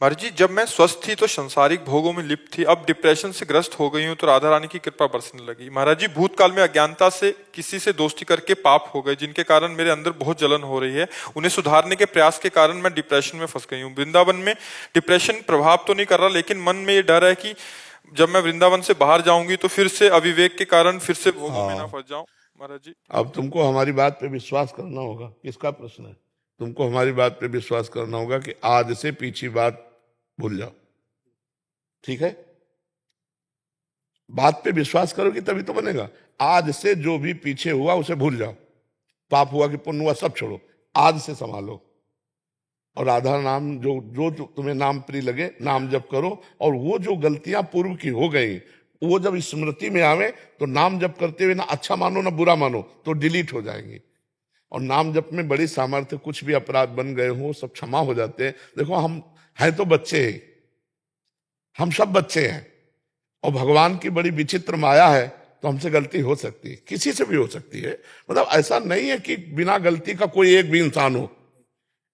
महाराज जी, जब मैं स्वस्थ थी तो संसारिक भोगों में लिप्त थी, अब डिप्रेशन से ग्रस्त हो गई हूँ तो राधा रानी की कृपा बरसने लगी। महाराज जी, भूतकाल में अज्ञानता से किसी से दोस्ती करके पाप हो गए, जिनके कारण मेरे अंदर बहुत जलन हो रही है। उन्हें सुधारने के प्रयास के कारण मैं डिप्रेशन में फंस गई हूँ। वृंदावन में डिप्रेशन प्रभाव तो नहीं कर रहा, लेकिन मन में ये डर है कि जब मैं वृंदावन से बाहर जाऊंगी तो फिर से अविवेक के कारण फिर से भोगों में ना हाँ, फंस जाऊं। महाराज जी, अब तुमको हमारी बात पे विश्वास करना होगा। किसका प्रश्न है? तुमको हमारी बात पे विश्वास करना होगा कि आज से पीछी बात भूल जाओ। ठीक है? बात पे विश्वास करोगे तभी तो बनेगा। आज से जो भी पीछे हुआ उसे भूल जाओ। पाप हुआ कि पुण्य हुआ सब छोड़ो, आज से संभालो। और राधा नाम जो जो जो तुम्हें नाम प्रिय लगे नाम जप करो। और वो जो गलतियां पूर्व की हो गई वो जब स्मृति में आवे तो नाम जप करते हुए ना अच्छा मानो ना बुरा मानो तो डिलीट हो जाएंगी। और नाम जप में बड़ी सामर्थ्य, कुछ भी अपराध बन गए हो सब क्षमा हो जाते हैं। देखो हम हैं तो बच्चे हैं, हम सब बच्चे हैं। और भगवान की बड़ी विचित्र माया है, तो हमसे गलती हो सकती है, किसी से भी हो सकती है। मतलब ऐसा नहीं है कि बिना गलती का कोई एक भी इंसान हो।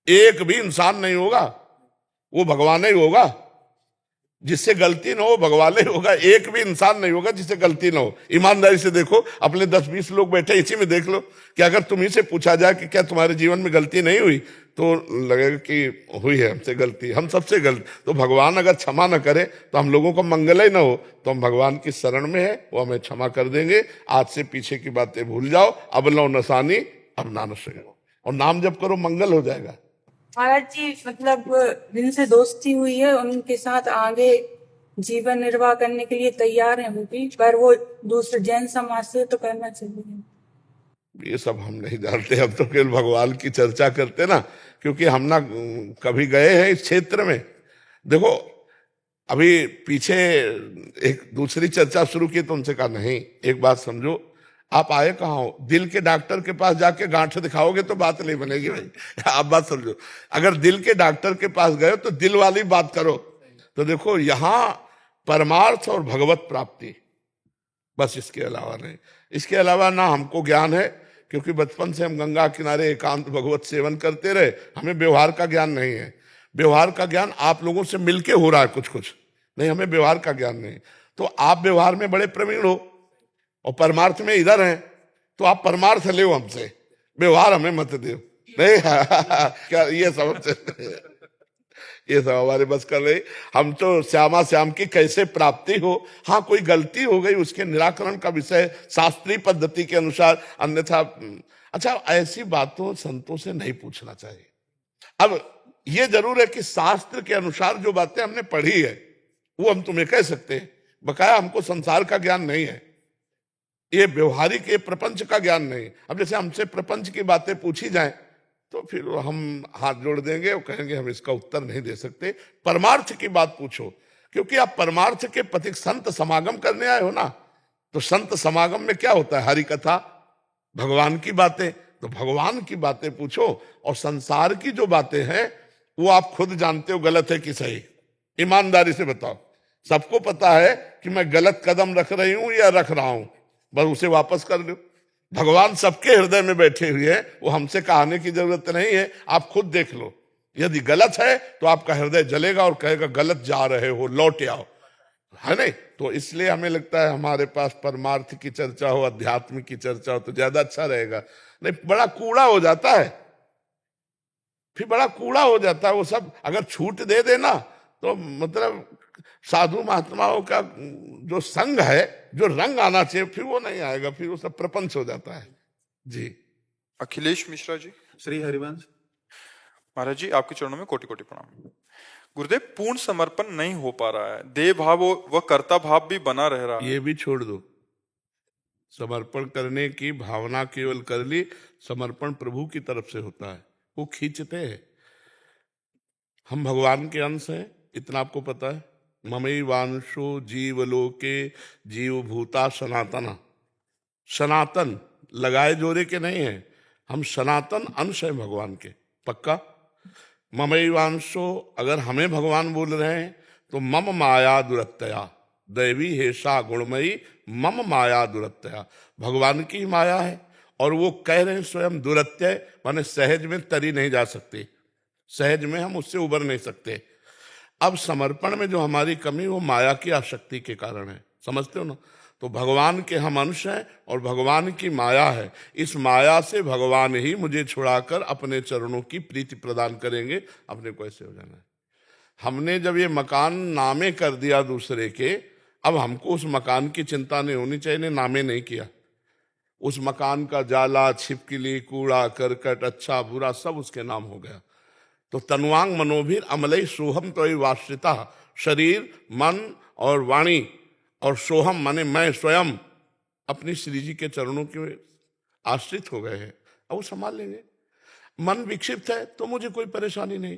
एक भी इंसान नहीं होगा, वो भगवान ही होगा। जिससे गलती ना हो भगवान ही होगा। एक भी इंसान नहीं होगा जिससे गलती ना हो। ईमानदारी से देखो, अपने 10-20 लोग बैठे इसी में देख लो कि अगर तुम्ही से पूछा जाए कि क्या तुम्हारे जीवन में गलती नहीं हुई, तो लगेगा कि हुई है हमसे गलती, हम सबसे गलती। तो भगवान अगर क्षमा न करे तो हम लोगों को मंगल ही ना हो। तो हम भगवान की शरण में है, वो हमें क्षमा कर देंगे। आज से पीछे की बातें भूल जाओ। अब लो नसानी अब नानस हो, और नाम जप करो, मंगल हो जाएगा। महाराज जी, मतलब जिनसे दोस्ती हुई है उनके साथ आगे जीवन निर्वाह करने के लिए तैयार हैं वो भी, पर वो दूसरे जैन समाज से तो करना चाहिए। ये सब हम नहीं जानते, हम तो केवल भगवान की चर्चा करते ना, क्योंकि हम ना कभी गए हैं इस क्षेत्र में। देखो अभी पीछे एक दूसरी चर्चा शुरू की तो उनसे कहा नहीं, एक बात समझो, आप आए कहाँ हो? दिल के डॉक्टर के पास जाके गांठ दिखाओगे तो बात नहीं बनेगी भाई। आप बात समझो, अगर दिल के डॉक्टर के पास गए तो दिल वाली बात करो। तो देखो यहाँ परमार्थ और भगवत प्राप्ति, बस इसके अलावा नहीं। इसके अलावा ना हमको ज्ञान है, क्योंकि बचपन से हम गंगा किनारे एकांत भगवत सेवन करते रहे, हमें व्यवहार का ज्ञान नहीं है। व्यवहार का ज्ञान आप लोगों से मिलके हो रहा है कुछ कुछ, नहीं हमें व्यवहार का ज्ञान नहीं। तो आप व्यवहार में बड़े प्रवीण हो और परमार्थ में इधर हैं, तो आप परमार्थ ले हमसे, व्यवहार हमें मत दो। नहीं क्या ये समझ ये सब हमारे बस कर रही। हम तो श्यामा श्याम की कैसे प्राप्ति हो, हाँ कोई गलती हो गई उसके निराकरण का विषय शास्त्रीय पद्धति के अनुसार, अन्यथा अच्छा ऐसी बातों संतों से नहीं पूछना चाहिए। अब ये जरूर है कि शास्त्र के अनुसार जो बातें हमने पढ़ी है वो हम तुम्हें कह सकते हैं, बकाया हमको संसार का ज्ञान नहीं है, ये व्यवहारिक ये प्रपंच का ज्ञान नहीं। अब जैसे हमसे प्रपंच की बातें पूछी जाए तो फिर हम हाथ जोड़ देंगे और कहेंगे हम इसका उत्तर नहीं दे सकते। परमार्थ की बात पूछो, क्योंकि आप परमार्थ के पथिक संत समागम करने आए हो ना। तो संत समागम में क्या होता है? हरि कथा, भगवान की बातें। तो भगवान की बातें पूछो, और संसार की जो बातें हैं वो आप खुद जानते हो गलत है कि सही। ईमानदारी से बताओ, सबको पता है कि मैं गलत कदम रख रही हूं या रख रहा हूं, बस उसे वापस कर लो। भगवान सबके हृदय में बैठे हुए हैं, वो हमसे कहने की जरूरत नहीं है, आप खुद देख लो। यदि गलत है तो आपका हृदय जलेगा और कहेगा गलत जा रहे हो, लौट आओ, है नहीं? तो इसलिए हमें लगता है हमारे पास परमार्थ की चर्चा हो, अध्यात्म की चर्चा हो तो ज्यादा अच्छा रहेगा। नहीं, बड़ा कूड़ा हो जाता है, फिर बड़ा कूड़ा हो जाता है वो सब। अगर छूट दे देना तो मतलब साधु महात्माओं का जो संग है, जो रंग आना चाहिए, फिर वो नहीं आएगा, फिर वो सब प्रपंच हो जाता है। जी अखिलेश मिश्रा जी। श्री हरिवंश। महाराज जी, आपके चरणों में कोटि कोटि प्रणाम। गुरुदेव, पूर्ण समर्पण नहीं हो पा रहा है, देह भाव व कर्ता भाव भी बना रह रहा है। ये भी छोड़ दो, समर्पण करने की भावना केवल कर ली, समर्पण प्रभु की तरफ से होता है, वो खींचते हैं। हम भगवान के अंश हैं, इतना आपको पता है। ममई वांशो जीवलोके जीव भूता सनातन। सनातन लगाए जोरे के नहीं है, हम सनातन अंश है भगवान के, पक्का। ममई वांशो, अगर हमें भगवान बोल रहे हैं तो मम माया दुरत्तया दैवी हेषा गुणमयी मम माया दुरत्तया, भगवान की माया है। और वो कह रहे हैं स्वयं दुरत्यय, माने सहज में तरी नहीं जा सकती, सहज में हम उससे उबर नहीं सकते। अब समर्पण में जो हमारी कमी वो माया की आसक्ति के कारण है, समझते हो ना। तो भगवान के हम अंश हैं और भगवान की माया है, इस माया से भगवान ही मुझे छुड़ाकर अपने चरणों की प्रीति प्रदान करेंगे, अपने को ऐसे हो जाना है। हमने जब ये मकान नामे कर दिया दूसरे के, अब हमको उस मकान की चिंता नहीं होनी चाहिए, नामे नहीं किया। उस मकान का जाला, छिपकली, कूड़ा करकट, अच्छा बुरा सब उसके नाम हो गया। तो तनुवांग मनोभीर अमलई सोहम तो वाश्रिता, शरीर मन और वाणी और सोहम माने मैं स्वयं अपनी श्री जी के चरणों के आश्रित हो गए हैं, अब वो संभाल लेंगे। मन विक्षिप्त है तो मुझे कोई परेशानी नहीं,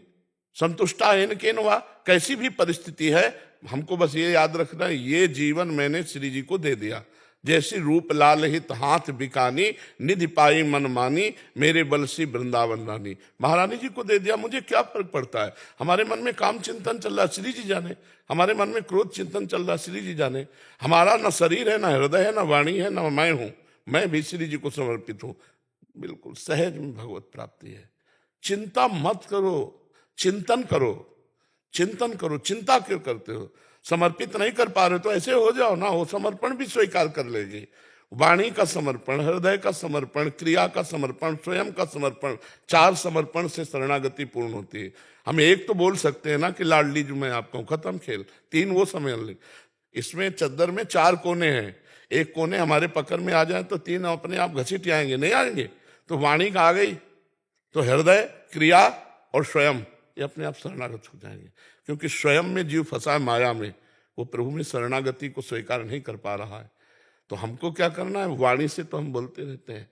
संतुष्टा है केन वा, कैसी भी परिस्थिति है हमको बस ये याद रखना है ये जीवन मैंने श्री जी को दे दिया। जैसी रूप लाल हित हाथ बिकानी, निधि पाई मन मानी, मेरे बल सी वृंदावन रानी। महारानी जी को दे दिया, मुझे क्या फर्क पड़ता है। हमारे मन में काम चिंतन चल रहा है, श्री जी जाने। हमारे मन में क्रोध चिंतन चल रहा है, श्री जी जाने। हमारा न शरीर है, न हृदय है, न वाणी है, न मैं हूं, मैं भी श्री जी को समर्पित हूं। बिल्कुल सहज में भगवत प्राप्ति है। चिंता मत करो, चिंतन करो, चिंतन करो। चिंता क्यों करते हो? समर्पित नहीं कर पा रहे तो ऐसे हो जाओ ना, हो समर्पण भी स्वीकार कर लेगी। वाणी का समर्पण, हृदय का समर्पण, क्रिया का समर्पण, स्वयं का समर्पण, 4 समर्पण से शरणागति पूर्ण होती है। हम एक तो बोल सकते हैं ना कि लाडली जो मैं आपका हूं, खत्म खेल। 3 वो समझ ले। इसमें चद्दर में 4 कोने हैं, एक कोने हमारे पकड़ में आ जाए तो 3 अपने आप घसीट आएंगे, नहीं आएंगे। तो वाणी का आ गई तो हृदय, क्रिया और स्वयं ये अपने आप शरणागत हो जाएंगे। क्योंकि स्वयं में जीव फंसा है माया में, वो प्रभु में शरणागति को स्वीकार नहीं कर पा रहा है। तो हमको क्या करना है? वाणी से तो हम बोलते रहते हैं,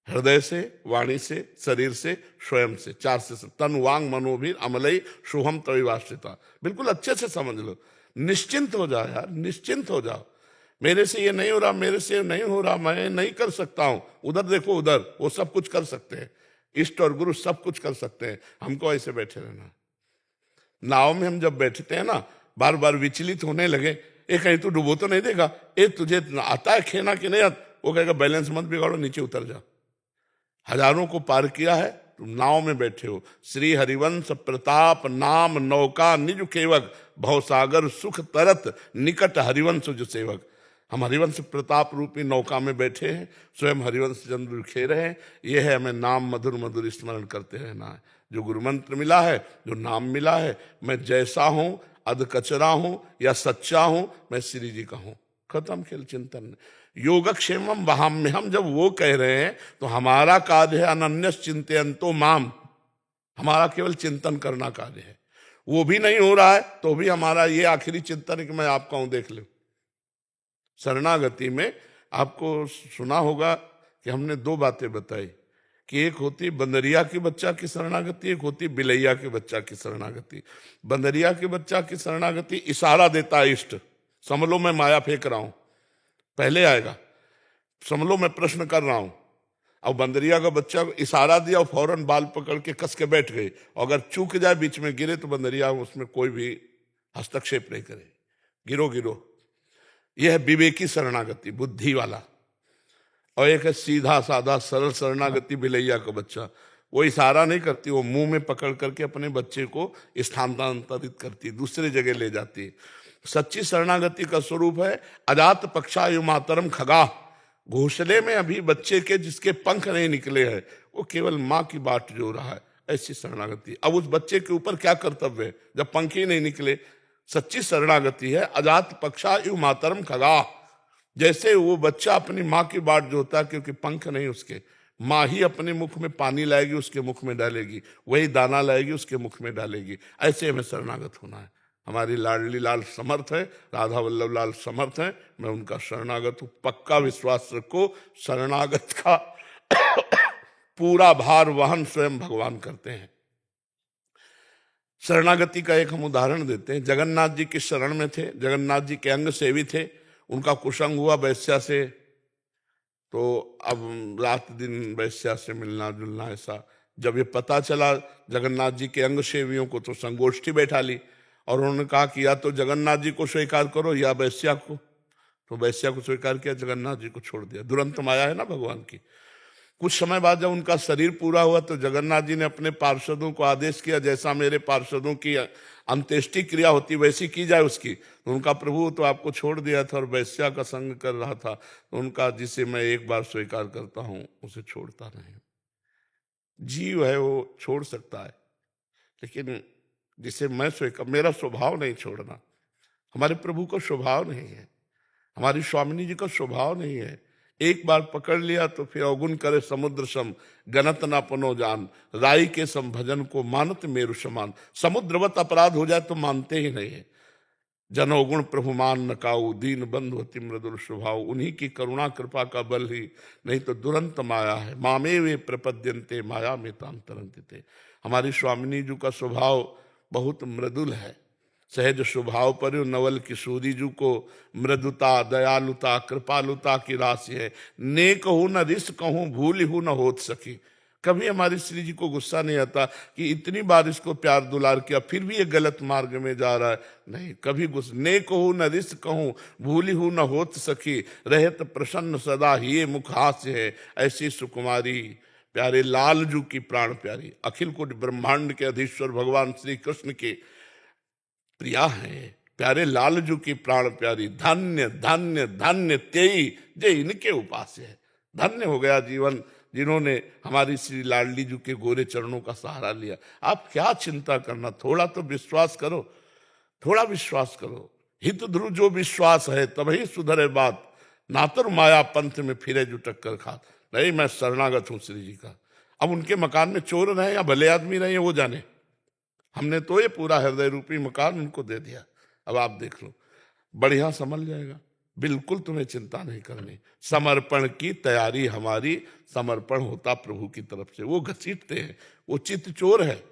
हृदय से, वाणी से, शरीर से, स्वयं से, 4 से। तन वांग मनोभीर अमलई सोहम तविवाश्रिता। बिल्कुल अच्छे से समझ लो, निश्चिंत हो जाओ यार, निश्चिंत हो जाओ। मेरे से ये नहीं हो रहा, मेरे से नहीं हो रहा, मैं नहीं कर सकता हूं, उधर देखो उधर वो सब कुछ कर सकते हैं, इष्ट और गुरु सब कुछ कर सकते हैं। हमको ऐसे बैठे रहना। नाव में हम जब बैठते हैं ना, बार बार विचलित होने लगे, ए कहीं तू डूबो तो नहीं देगा, ए तुझे आता है खेना कि नहीं आता, वो कहेगा बैलेंस मत बिगाड़ो, नीचे उतर जा। हजारों को पार किया है, तुम नाव में बैठे हो। श्री हरिवंश प्रताप नाम नौका निज केवक, भवसागर सुख तरत निकट हरिवंश जो सेवक। हम हरिवंश प्रताप रूपी नौका में बैठे हैं, स्वयं हरिवंश चंद्र खेर रहे हैं। यह है हमें नाम मधुर मधुर स्मरण करते रहना है। जो गुरु मंत्र मिला है, जो नाम मिला है, मैं जैसा हूं, अध कचरा हूं या सच्चा हूं, मैं श्री जी का हूं। खत्म खेल चिंतन। योगक्षेमम वहाम में हम जब वो कह रहे हैं तो हमारा कार्य है अनन्यस चिंतयन्तो माम, हमारा केवल चिंतन करना कार्य है। वो भी नहीं हो रहा है तो भी हमारा ये आखिरी चिंतन है कि मैं आपका हूं, देख लो। शरणागति में आपको सुना होगा कि हमने 2 बातें बताई कि एक होती बंदरिया के बच्चा की शरणागति, एक होती बिलैया के बच्चा की शरणागति। बंदरिया के बच्चा की शरणागति इशारा देता है इष्ट, समझ लो मैं माया फेंक रहा हूं, पहले आएगा, समझ लो मैं प्रश्न कर रहा हूं। अब बंदरिया का बच्चा इशारा दिया और फौरन बाल पकड़ के कस के बैठ गई, अगर चूक जाए बीच में गिरे तो बंदरिया उसमें कोई भी हस्तक्षेप नहीं करे, गिरो गिरो। यह है विवेकी शरणागति, बुद्धि वाला। और एक है सीधा साधा सरल शरणागति बिलैया का बच्चा, वो इशारा नहीं करती, वो मुंह में पकड़ करके अपने बच्चे को स्थानांतरित करती, दूसरे जगह ले जाती। सच्ची शरणागति का स्वरूप है अजात पक्षायु मातरम खगा, घोंसले में अभी बच्चे के जिसके पंख नहीं निकले हैं, वो केवल माँ की बाट जो रहा है, ऐसी शरणागति। अब उस बच्चे के ऊपर क्या कर्तव्य है जब पंख ही नहीं निकले? सच्ची शरणागति है अजात पक्षायु मातरम खगा, जैसे वो बच्चा अपनी माँ की बाट जोता है, क्योंकि पंख नहीं उसके, माँ ही अपने मुख में पानी लाएगी, उसके मुख में डालेगी, वही दाना लाएगी, उसके मुख में डालेगी। ऐसे हमें शरणागत होना है। हमारी लाडली लाल समर्थ है, राधा वल्लभ लाल समर्थ है, मैं उनका शरणागत हूं। पक्का विश्वास रखो, शरणागत का पूरा भार वहन स्वयं भगवान करते हैं। शरणागति का एक हम उदाहरण देते हैं। जगन्नाथ जी किस शरण में थे? जगन्नाथ जी के अंग सेवी थे, उनका कुसंग हुआ वैश्या से, तो अब रात दिन वैश्या से मिलना जुलना ऐसा। जब ये पता चला जगन्नाथ जी के अंग सेवियों को, तो संगोष्ठी बैठा ली और उन्होंने कहा कि या तो जगन्नाथ जी को स्वीकार करो या वैश्या को। तो वैश्या को स्वीकार किया, जगन्नाथ जी को छोड़ दिया। दुरंत माया है ना भगवान की। कुछ समय बाद जब उनका शरीर पूरा हुआ तो जगन्नाथ जी ने अपने पार्षदों को आदेश किया, जैसा मेरे पार्षदों की अंत्येष्टि क्रिया होती वैसी की जाए उसकी। तो उनका प्रभु तो आपको छोड़ दिया था और वैश्या का संग कर रहा था, तो उनका जिसे मैं एक बार स्वीकार करता हूं उसे छोड़ता नहीं। जीव है वो छोड़ सकता है, लेकिन जिसे मैं स्वीकार, मेरा स्वभाव नहीं छोड़ना। हमारे प्रभु का स्वभाव नहीं है, हमारी स्वामिनी जी का स्वभाव नहीं है। एक बार पकड़ लिया तो फिर अवगुण करे समुद्र सम, गनत ना पनो जान, राई के सम भजन को मानत मेरु समान। समुद्रवत अपराध हो जाए तो मानते ही नहीं है। जन अवगुण प्रभु मान न काऊ, दीन बंधु अति मृदुल स्वभाव। उन्हीं की करुणा कृपा का बल ही, नहीं तो दुरंत माया है। मामे वे प्रपद्यंते माया में तांतरंते। हमारी स्वामिनी जी का स्वभाव बहुत मृदुल है। सहज स्वभाव पर नवल किशोरी जी को मृदुता, दयालुता, कृपालुता की राशि है। नेक हूं न रिस कहूं, भूल हूं न होत सकी। कभी हमारी श्री जी को गुस्सा नहीं आता कि इतनी बार इसको प्यार दुलार किया फिर भी ये गलत मार्ग में जा रहा है, नहीं कभी गुस्सा। नेक हूं न रिस कहूं, भूली हूं न होत सकी, रहत प्रसन्न सदा ही मुख हास्य है। ऐसी सुकुमारी प्यारे लाल जू की प्राण प्यारी, अखिल कोटि ब्रह्मांड के अधीश्वर भगवान श्री कृष्ण के प्रिया है। प्यारे लाल जू की प्राण प्यारी, धन्य धन्य धन्य तेई जे इनके उपास्य है। धन्य हो गया जीवन जिन्होंने हमारी श्री लाडली जू के गोरे चरणों का सहारा लिया। आप क्या चिंता करना, थोड़ा तो विश्वास करो, थोड़ा विश्वास करो। हित ध्रुव जो विश्वास है तभी सुधरे बात, नातर माया पंथ में फिरे जो टक्कर खात। नहीं, मैं शरणागत हूं श्री जी का। अब उनके मकान में चोर रहे या भले आदमी रहे वो जाने, हमने तो ये पूरा हृदय रूपी मकान उनको दे दिया। अब आप देख लो, बढ़िया संभल जाएगा, बिल्कुल तुम्हें चिंता नहीं करनी। समर्पण की तैयारी हमारी, समर्पण होता प्रभु की तरफ से। वो घसीटते हैं, वो चित्त चोर है,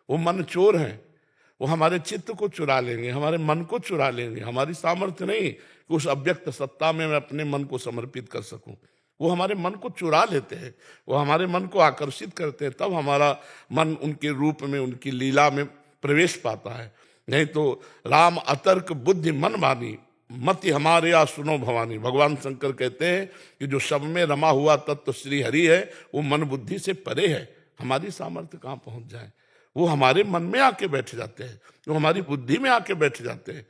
वो मन चोर है, वो हमारे चित्त को चुरा लेंगे, हमारे मन को चुरा लेंगे। हमारी सामर्थ्य नहीं कि उस अव्यक्त सत्ता में मैं अपने मन को समर्पित कर सकूं। वो हमारे मन को चुरा लेते हैं, वो हमारे मन को आकर्षित करते हैं, तब हमारा मन उनके रूप में, उनकी लीला में प्रवेश पाता है। नहीं तो राम अतर्क बुद्धि मन मानी, मति हमारे या सुनो भवानी। भगवान शंकर कहते हैं कि जो सब में रमा हुआ तत्व श्री हरि है वो मन बुद्धि से परे है। हमारी सामर्थ्य कहाँ पहुंच जाए, वो हमारे मन में आके बैठ जाते हैं, वो हमारी बुद्धि में आके बैठ जाते हैं।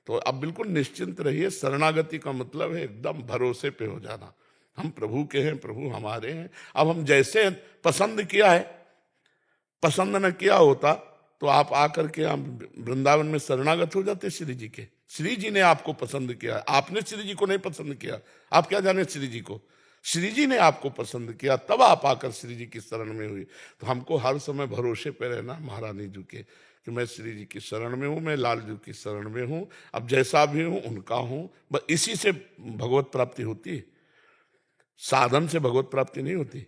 तो अब बिल्कुल निश्चिंत रहिए। शरणागति का मतलब है एकदम भरोसे पे हो जाना। हम प्रभु के हैं, प्रभु हमारे हैं। अब हम जैसे पसंद किया है, पसंद न किया होता तो आप आकर के हम वृंदावन में शरणागत हो जाते श्री जी के। श्री जी ने आपको पसंद किया, आपने श्री जी को नहीं पसंद किया। आप क्या जाने श्री जी को, श्री जी ने आपको पसंद किया, तब आप आकर श्री जी की शरण में हुई। तो हमको हर समय भरोसे पे रहना महारानी जी के कि मैं श्री जी की शरण में हूँ, मैं लाल जी की शरण में हूँ। अब जैसा भी हूँ उनका हूँ, बस इसी से भगवत प्राप्ति होती है। साधन से भगवत प्राप्ति नहीं होती,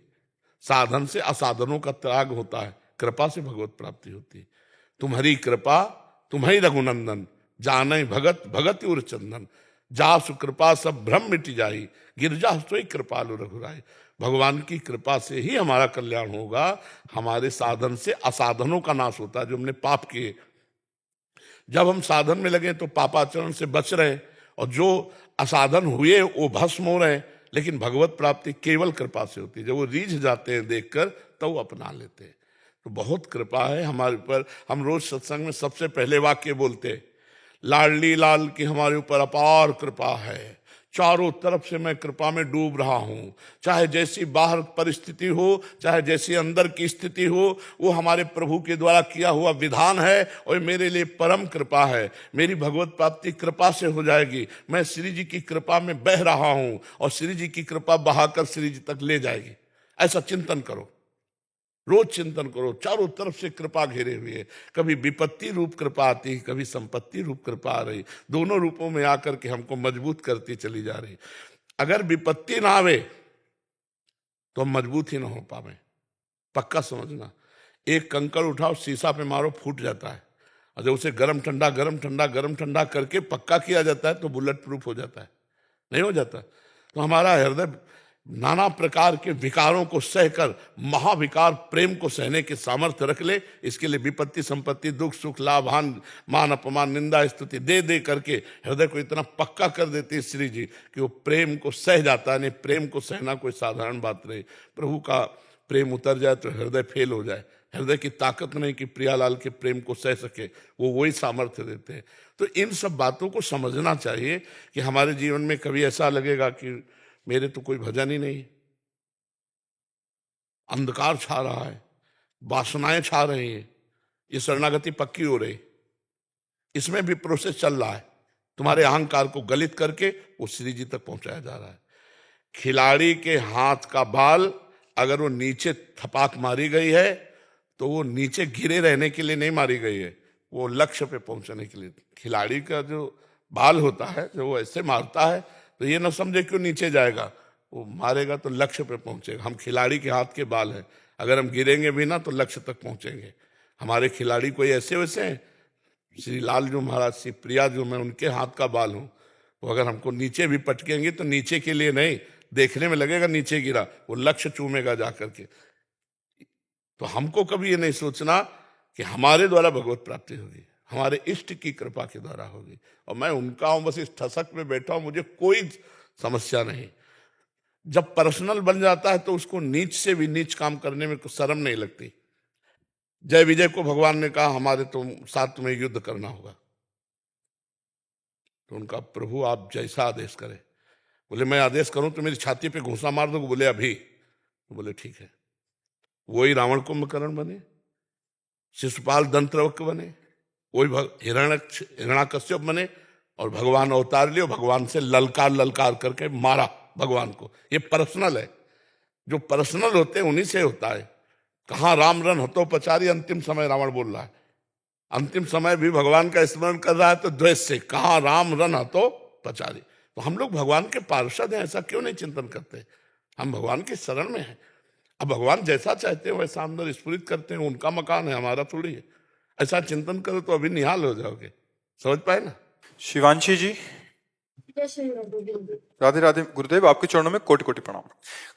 साधन से असाधनों का त्याग होता है, कृपा से भगवत प्राप्ति होती है। तुम्हारी कृपा तुम्हारी रघुनंदन, जाने भगत भगत उर चंदन, जासु कृपा सब भ्रम मिट जाई, गिरजा सोई कृपालु रघुराई। भगवान की कृपा से ही हमारा कल्याण होगा। हमारे साधन से असाधनों का नाश होता है, जो हमने पाप किए। जब हम साधन में लगे तो पापाचरण से बच रहे, और जो असाधन हुए वो भस्म हो रहे। लेकिन भगवत प्राप्ति केवल कृपा से होती है। जब वो रीझ जाते हैं देखकर तो वो अपना लेते हैं। तो बहुत कृपा है हमारे ऊपर। हम रोज सत्संग में सबसे पहले वाक्य बोलते, लाडली लाल की हमारे ऊपर अपार कृपा है, चारों तरफ से मैं कृपा में डूब रहा हूं। चाहे जैसी बाहर परिस्थिति हो, चाहे जैसी अंदर की स्थिति हो, वो हमारे प्रभु के द्वारा किया हुआ विधान है और मेरे लिए परम कृपा है। मेरी भगवत प्राप्ति कृपा से हो जाएगी। मैं श्री जी की कृपा में बह रहा हूं और श्री जी की कृपा बहाकर श्री जी तक ले जाएगी। ऐसा चिंतन करो, रोज चिंतन करो। चारों तरफ से कृपा घेरे हुए है। कभी विपत्ति रूप कृपा आती, कभी संपत्ति रूप कृपा आ रही। दोनों रूपों में आकर के हमको मजबूत करती चली जा रही। अगर विपत्ति ना आवे तो हम मजबूत ही ना हो पावे। पक्का समझना, एक कंकड़ उठाओ, शीशा पे मारो, फूट जाता है। और जब उसे गरम ठंडा गरम ठंडा गरम ठंडा करके पक्का किया जाता है तो बुलेट प्रूफ हो जाता है, नहीं हो जाता। तो हमारा हृदय नाना प्रकार के विकारों को सहकर महाविकार प्रेम को सहने के सामर्थ्य रख ले। इसके लिए विपत्ति संपत्ति दुख सुख लाभ हान मान अपमान निंदा स्तुति दे दे करके हृदय को इतना पक्का कर देती है श्री जी कि वो प्रेम को सह जाता है। नहीं, प्रेम को सहना कोई साधारण बात नहीं। प्रभु का प्रेम उतर जाए तो हृदय फेल हो जाए। हृदय की ताकत नहीं कि प्रियालाल के प्रेम को सह सके, वो वही सामर्थ्य देते हैं। तो इन सब बातों को समझना चाहिए कि हमारे जीवन में कभी ऐसा लगेगा कि मेरे तो कोई भजन ही नहीं, अंधकार छा रहा है, वासनाएं छा रही हैं, ये शरणागति पक्की हो रही, इसमें भी प्रोसेस चल रहा है। तुम्हारे अहंकार को गलित करके वो श्री जी तक पहुंचाया जा रहा है। खिलाड़ी के हाथ का बाल अगर वो नीचे थपाक मारी गई है तो वो नीचे गिरे रहने के लिए नहीं मारी गई है, वो लक्ष्य पे पहुंचने के लिए। खिलाड़ी का जो बाल होता है, जो वो ऐसे मारता है तो ये ना समझे क्यों नीचे जाएगा, वो मारेगा तो लक्ष्य पे पहुंचेगा। हम खिलाड़ी के हाथ के बाल हैं, अगर हम गिरेंगे भी ना तो लक्ष्य तक पहुंचेंगे। हमारे खिलाड़ी कोई ऐसे वैसे हैं, श्री लाल जो महाराज, श्री प्रिया जो, मैं उनके हाथ का बाल हूं। वो अगर हमको नीचे भी पटकेंगे तो नीचे के लिए नहीं, देखने में लगेगा नीचे गिरा, वो लक्ष्य चूमेगा जाकर के। तो हमको कभी ये नहीं सोचना कि हमारे द्वारा भगवत प्राप्ति होगी, हमारे इष्ट की कृपा के द्वारा होगी। और मैं उनका हूं, बस इस ठसक में बैठा हूं, मुझे कोई समस्या नहीं। जब पर्सनल बन जाता है तो उसको नीच से भी नीच काम करने में कुछ शर्म नहीं लगती। जय विजय को भगवान ने कहा हमारे साथ तुम्हें युद्ध करना होगा, तो उनका प्रभु आप जैसा आदेश करें। बोले मैं आदेश करूं तो मेरी छाती पे घूंसा मार दो, बोले अभी, तो बोले ठीक है। वही रावण कुंभकर्ण बने, शिशुपाल दंत्रवक्र बने, वही हिरण्याकश्यप बने और भगवान अवतार लियो, भगवान से ललकार ललकार करके मारा भगवान को। ये पर्सनल है, जो पर्सनल होते हैं उन्हीं से होता है। कहाँ राम रन हतो पचारी, अंतिम समय रावण बोल रहा है, अंतिम समय भी भगवान का स्मरण कर रहा है तो द्वेष से, कहाँ राम रन हतो पचारी। तो हम लोग भगवान के पार्षद हैं, ऐसा क्यों नहीं चिंतन करते? हम भगवान के शरण में हैं। अब भगवान जैसा चाहते हैं वैसा अंदर स्फुरित करते हैं, उनका मकान है, हमारा थोड़ी है। ऐसा चिंतन करो तो अभी निहाल हो जाओगे। समझ पाए ना? शिवांशी जी, राधे राधे गुरुदेव, आपके चरणों में कोटि कोटि प्रणाम।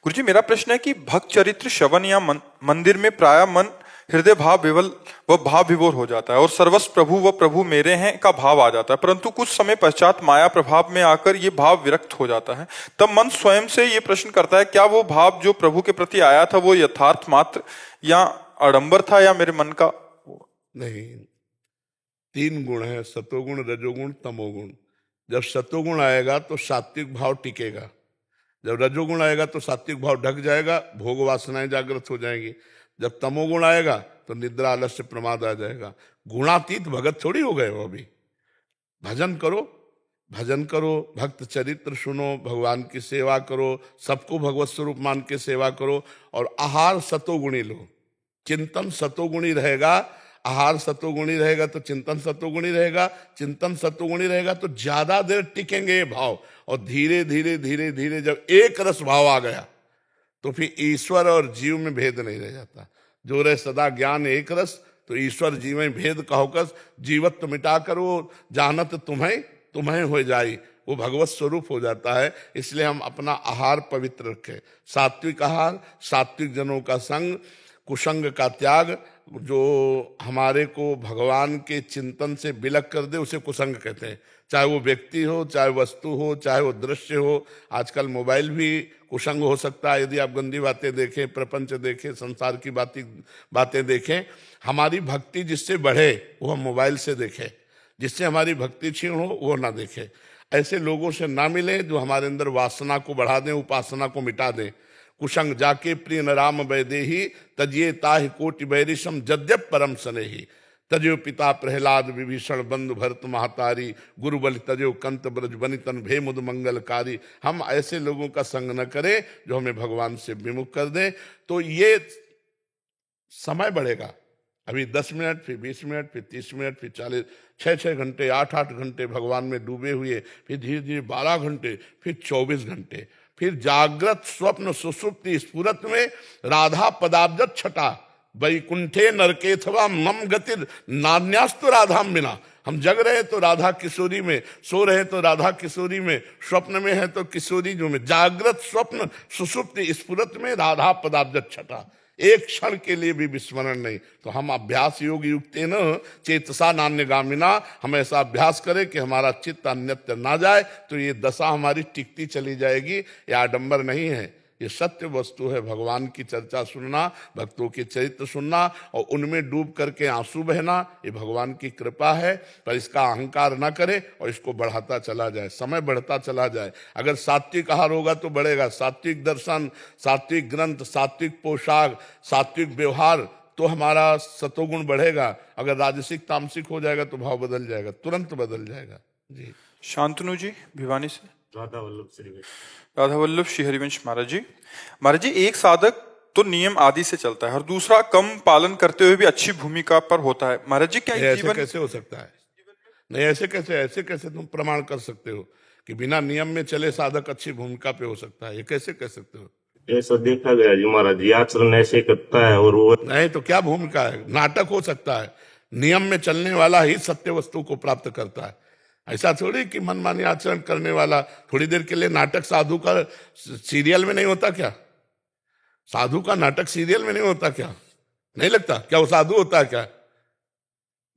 गुरुजी, मेरा प्रश्न है कि भक्त चरित्र श्रवण या मंदिर में प्राय मन हृदय भाव विवल व भाव विभोर हो जाता है और सर्वस्व प्रभु व प्रभु मेरे हैं का भाव आ जाता है, परंतु कुछ समय पश्चात माया प्रभाव में आकर ये भाव विरक्त हो जाता है। तब मन स्वयं से ये प्रश्न करता है, क्या वो भाव जो प्रभु के प्रति आया था वो यथार्थ मात्र या आडंबर था या मेरे मन का? नहीं, 3 गुण है, सतोगुण रजोगुण तमोगुण। जब सतोगुण आएगा तो सात्विक भाव टिकेगा, जब रजोगुण आएगा तो सात्विक भाव ढक जाएगा, भोग वासनाएं जागृत हो जाएंगी। जब तमोगुण आएगा तो निद्रा आलस्य प्रमाद आ जाएगा। गुणातीत भगत थोड़ी हो गए हो अभी। भजन करो, भजन करो, भक्त चरित्र सुनो, भगवान की सेवा करो, सबको भगवत स्वरूप मान के सेवा करो और आहार सतोगुणी लो। चिंतन सतोगुणी रहेगा, आहार सतोगुणी रहेगा तो चिंतन सतोगुणी रहेगा, चिंतन सतोगुणी रहेगा तो ज्यादा देर टिकेंगे ये भाव। और धीरे धीरे धीरे धीरे जब एक रस भाव आ गया तो फिर ईश्वर और जीव में भेद नहीं रह जाता। जो रहे सदा ज्ञान एक रस, तो ईश्वर जीव में भेद कहोकस, जीवत्व मिटा कर वो जानत तुम्हें तुम्हें हो जाई, वो भगवत स्वरूप हो जाता है। इसलिए हम अपना आहार पवित्र रखें, सात्विक आहार, सात्विक जनों का संग, कुसंग का त्याग। जो हमारे को भगवान के चिंतन से विलग कर दे उसे कुसंग कहते हैं। चाहे वो व्यक्ति हो, चाहे वस्तु हो, चाहे वो दृश्य हो। आजकल मोबाइल भी कुसंग हो सकता है यदि आप गंदी बातें देखें, प्रपंच देखें, संसार की बातें देखें। हमारी भक्ति जिससे बढ़े वो हम मोबाइल से देखें, जिससे हमारी भक्ति क्षीण हो वो ना देखें। ऐसे लोगों से ना मिले जो हमारे अंदर वासना को बढ़ा दें, उपासना को मिटा दें। कुसंग जाके प्रिय न राम वैदेही, तजिए ताहि कोटि बैरिशम जद्यप परम सनेही। तजो पिता प्रहलाद विभीषण बंधु भरत महातारी, गुरु बलि तजो कंत ब्रज बनितन भेमुद मंगलकारी। हम ऐसे लोगों का संग न करें जो हमें भगवान से विमुख कर दें। तो ये समय बढ़ेगा, अभी 10 मिनट, फिर 20 मिनट, फिर 30 मिनट, फिर 40, 6 घंटे, 8 घंटे भगवान में डूबे हुए, फिर धीरे धीरे 12 घंटे, फिर 24 घंटे, फिर जागृत स्वप्न सुसुप्ति स्फुरत में राधा पदाब्जत छटा, वैकुंठे नरकेथवा मम गतिर नान्यास्तु राधाम बिना। हम जग रहे तो राधा किशोरी में, सो रहे तो राधा किशोरी में, स्वप्न में है तो किशोरी जो में, जागृत स्वप्न सुषुप्ति स्फुरत में राधा पदाब्ज छटा, एक क्षण के लिए भी विस्मरण नहीं। तो हम अभ्यास योग युक्तेन चेतसा नान्यगामिना, हम ऐसा अभ्यास करें कि हमारा चित्त अन्यत्र ना जाए, तो ये दशा हमारी टिकती चली जाएगी। ये आडंबर नहीं है, ये सत्य वस्तु है। भगवान की चर्चा सुनना, भक्तों के चरित्र सुनना और उनमें डूब करके आंसू बहना, ये भगवान की कृपा है। पर इसका अहंकार ना करे और इसको बढ़ाता चला जाए, समय बढ़ता चला जाए। अगर सात्विक आहार होगा तो बढ़ेगा, सात्विक दर्शन, सात्विक ग्रंथ, सात्विक पोशाक, सात्विक व्यवहार, तो हमारा सतोगुण बढ़ेगा। अगर राजसिक तामसिक हो जाएगा तो भाव बदल जाएगा, तुरंत बदल जाएगा। जी शांतनु जी भिवानी से। राधा वल्लभ श्री राधा वल्लभ श्री हरिवंश महाराज जी। महाराज जी, एक साधक तो नियम आदि से चलता है और दूसरा कम पालन करते हुए भी अच्छी भूमिका पर होता है। महाराज जी, क्या ऐसे जीवन कैसे हो सकता है? नहीं, ऐसे कैसे तुम प्रमाण कर सकते हो कि बिना नियम में चले साधक अच्छी भूमिका पे हो सकता है? ये कैसे कह सकते हो? ऐसा देखा गया जी महाराज जी, आचरण ऐसे करता है और वो नहीं तो क्या भूमिका है? नाटक हो सकता है। नियम में चलने वाला ही सत्य वस्तु को प्राप्त करता है। ऐसा थोड़ी कि मनमानी आचरण करने वाला थोड़ी देर के लिए नाटक, साधु का सीरियल में नहीं होता क्या? साधु का नाटक सीरियल में नहीं होता क्या? नहीं लगता क्या वो साधु होता है क्या?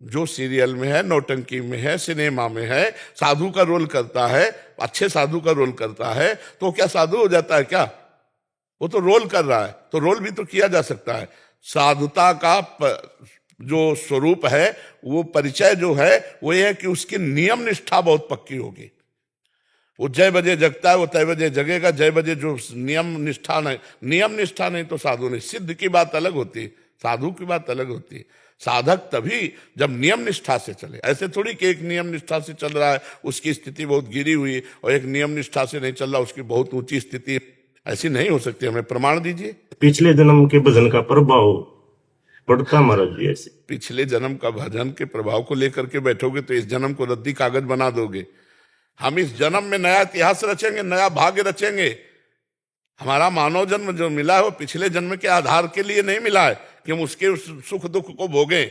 जो सीरियल में है, नौटंकी में है, सिनेमा में है, साधु का रोल करता है, अच्छे साधु का रोल करता है, तो क्या साधु हो जाता है क्या? वो तो रोल कर रहा है, तो रोल भी तो किया जा सकता है। साधुता का जो स्वरूप है, वो परिचय जो है वो ये है कि उसकी नियम निष्ठा बहुत पक्की होगी। वो जय बजे जगता है, वो तय बजे जगेगा। जय बजे जो नियम निष्ठा नहीं तो साधु नहीं। सिद्ध की बात अलग होती, साधु की बात अलग होती। साधक तभी जब नियम निष्ठा से चले। ऐसे थोड़ी कि एक नियम निष्ठा से चल रहा है उसकी स्थिति बहुत गिरी हुई और एक नियम निष्ठा से नहीं चल रहा उसकी बहुत ऊंची स्थिति, ऐसी नहीं हो सकती। हमें प्रमाण दीजिए। पिछले जन्म के भजन का प्रभाव पड़ता महाराज जी। ऐसे पिछले जन्म का भजन के प्रभाव को लेकर के बैठोगे तो इस जन्म को रद्दी कागज बना दोगे। हम इस जन्म में नया इतिहास रचेंगे, नया भाग्य रचेंगे। हमारा मानव जन्म जो मिला है वो पिछले जन्म के आधार के लिए नहीं मिला है कि हम उसके सुख दुख को भोगें,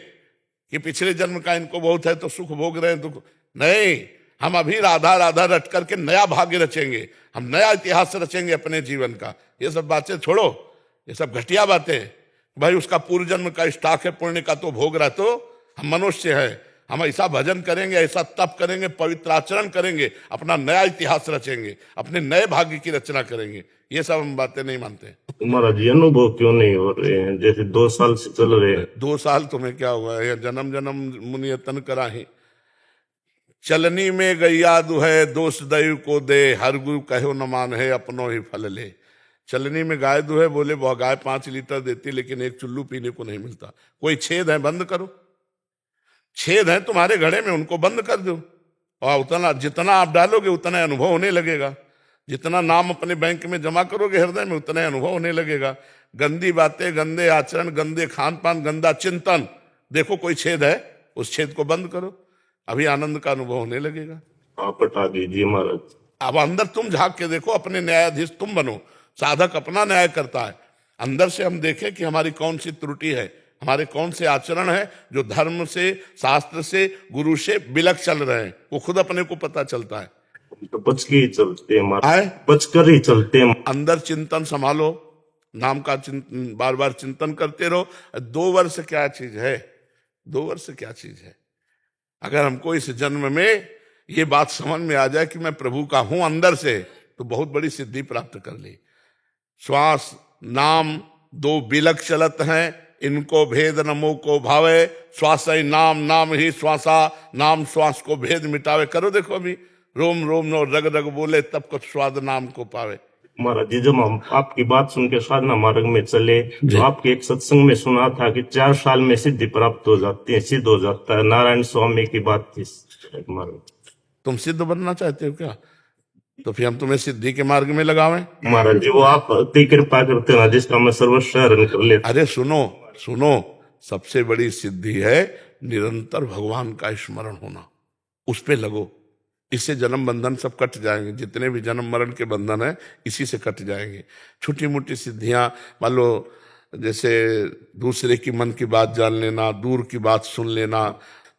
कि पिछले जन्म का इनको बहुत है तो सुख भोग रहे हैं दुख। नहीं, हम अभी राधा राधा रट करके नया भाग्य रचेंगे, हम नया इतिहास रचेंगे अपने जीवन का। ये सब बातें छोड़ो, ये सब घटिया बातें। भाई उसका पूर्व जन्म का स्टॉक है, पुण्य का तो भोग रहा, तो हम मनुष्य है। हम ऐसा भजन करेंगे, ऐसा तप करेंगे, पवित्र आचरण करेंगे, अपना नया इतिहास रचेंगे, अपने नए भाग्य की रचना करेंगे। ये सब हम बातें नहीं मानते। महाराज जी, अनुभव क्यों नहीं हो रहे हैं? जैसे 2 साल से चल रहे हैं। 2 साल तुम्हें क्या हुआ है? जन्म जन्म मुनि तन कराही। चलनी में गैया दुहे, दोष दैव को दे, हर गुरु कहो न मान है, अपनो ही फल ले। चलनी में गाय दुहे, बोले वह गाय 5 लीटर देती लेकिन एक चुल्लू पीने को नहीं मिलता। कोई छेद है, बंद करो। छेद है तुम्हारे घड़े में, उनको बंद कर दो और उतना जितना आप डालोगे उतना अनुभव होने लगेगा। जितना नाम अपने बैंक में जमा करोगे हृदय में, उतना अनुभव होने लगेगा। गंदी बातें, गंदे आचरण, गंदे खान पान, गंदा चिंतन, देखो कोई छेद है, उस छेद को बंद करो, अभी आनंद का अनुभव होने लगेगा। आप हटा दीजिए महाराज। अब अंदर तुम झांक के देखो, अपने न्यायाधीश तुम बनो। साधक अपना न्याय करता है। अंदर से हम देखें कि हमारी कौन सी त्रुटि है, हमारे कौन से आचरण है जो धर्म से, शास्त्र से, गुरु से विलग चल रहे हैं, वो खुद अपने को पता चलता है। तो बच के ही चलते हैं महाराज, आए बच कर ही चलते हैं। अंदर चिंतन संभालो, नाम का चिंतन, बार बार चिंतन करते रहो। 2 वर्ष क्या चीज है? 2 वर्ष क्या चीज है? अगर हमको इस जन्म में ये बात समझ में आ जाए कि मैं प्रभु का हूं अंदर से, तो बहुत बड़ी सिद्धि प्राप्त कर ली। श्वास नाम 2 बिलक चलत हैं, इनको भेद नमो को भावे। श्वास ही नाम, नाम ही श्वासा, नाम श्वास को भेद मिटावे। करो देखो, अभी रोम रोम नो रग रग बोले, तब कुछ स्वाद नाम को पावे। महाराज जी, जब हम आपकी बात सुन के साधना मार्ग में चले, जो आपके एक सत्संग में सुना था कि 4 साल में सिद्धि प्राप्त हो जाती है, सिद्ध हो जाता है। नारायण स्वामी की बात थी महाराज। तुम सिद्ध बनना चाहते हो क्या? तो फिर हम तुम्हें सिद्धि के मार्ग में लगावें? महाराज जी, वो आप अति कृपा करते ना, जिसका मैं सर्वस्व हरण कर लेता। अरे सुनो सुनो, सबसे बड़ी सिद्धि है निरंतर भगवान का स्मरण होना। उस पे लगो, इससे जन्म बंधन सब कट जाएंगे। जितने भी जन्म मरण के बंधन है इसी से कट जाएंगे। छोटी मोटी सिद्धियां, मान लो जैसे दूसरे की मन की बात जान लेना, दूर की बात सुन लेना,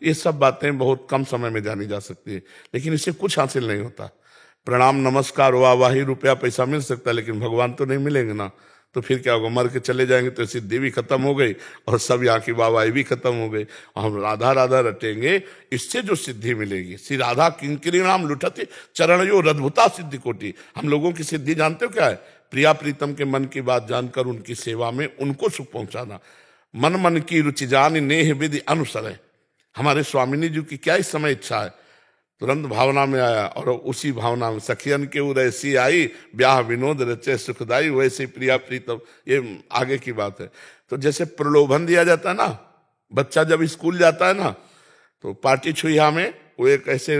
ये सब बातें बहुत कम समय में जानी जा सकती है, लेकिन इससे कुछ हासिल नहीं होता। प्रणाम नमस्कार वाहवाही रुपया पैसा मिल सकता है, लेकिन भगवान तो नहीं मिलेंगे ना। तो फिर क्या होगा, मर के चले जाएंगे तो सिद्धि भी खत्म हो गई और सब यहाँ की वाहवाही भी खत्म हो गई। हम राधा राधा रटेंगे, इससे जो सिद्धि मिलेगी, श्री राधा किंकरी नाम लुठती चरण यो रद्भुता सिद्धि कोटि। हम लोगों की सिद्धि जानते हो क्या है? प्रिया प्रीतम के मन की बात जानकर उनकी सेवा में उनको सुख पहुंचाना। मन मन की रुचि जान नेह विधि अनुसर है। हमारे स्वामिनी जी की क्या इस समय इच्छा है? तुरंत भावना में आया और उसी भावना में सखियन के उर ऐसी आई, ब्याह विनोद रचे सुखदाई, वैसे प्रिया प्रीतम। ये आगे की बात है। तो जैसे प्रलोभन दिया जाता है ना, बच्चा जब स्कूल जाता है ना, तो पार्टी छुईहा में वो एक ऐसे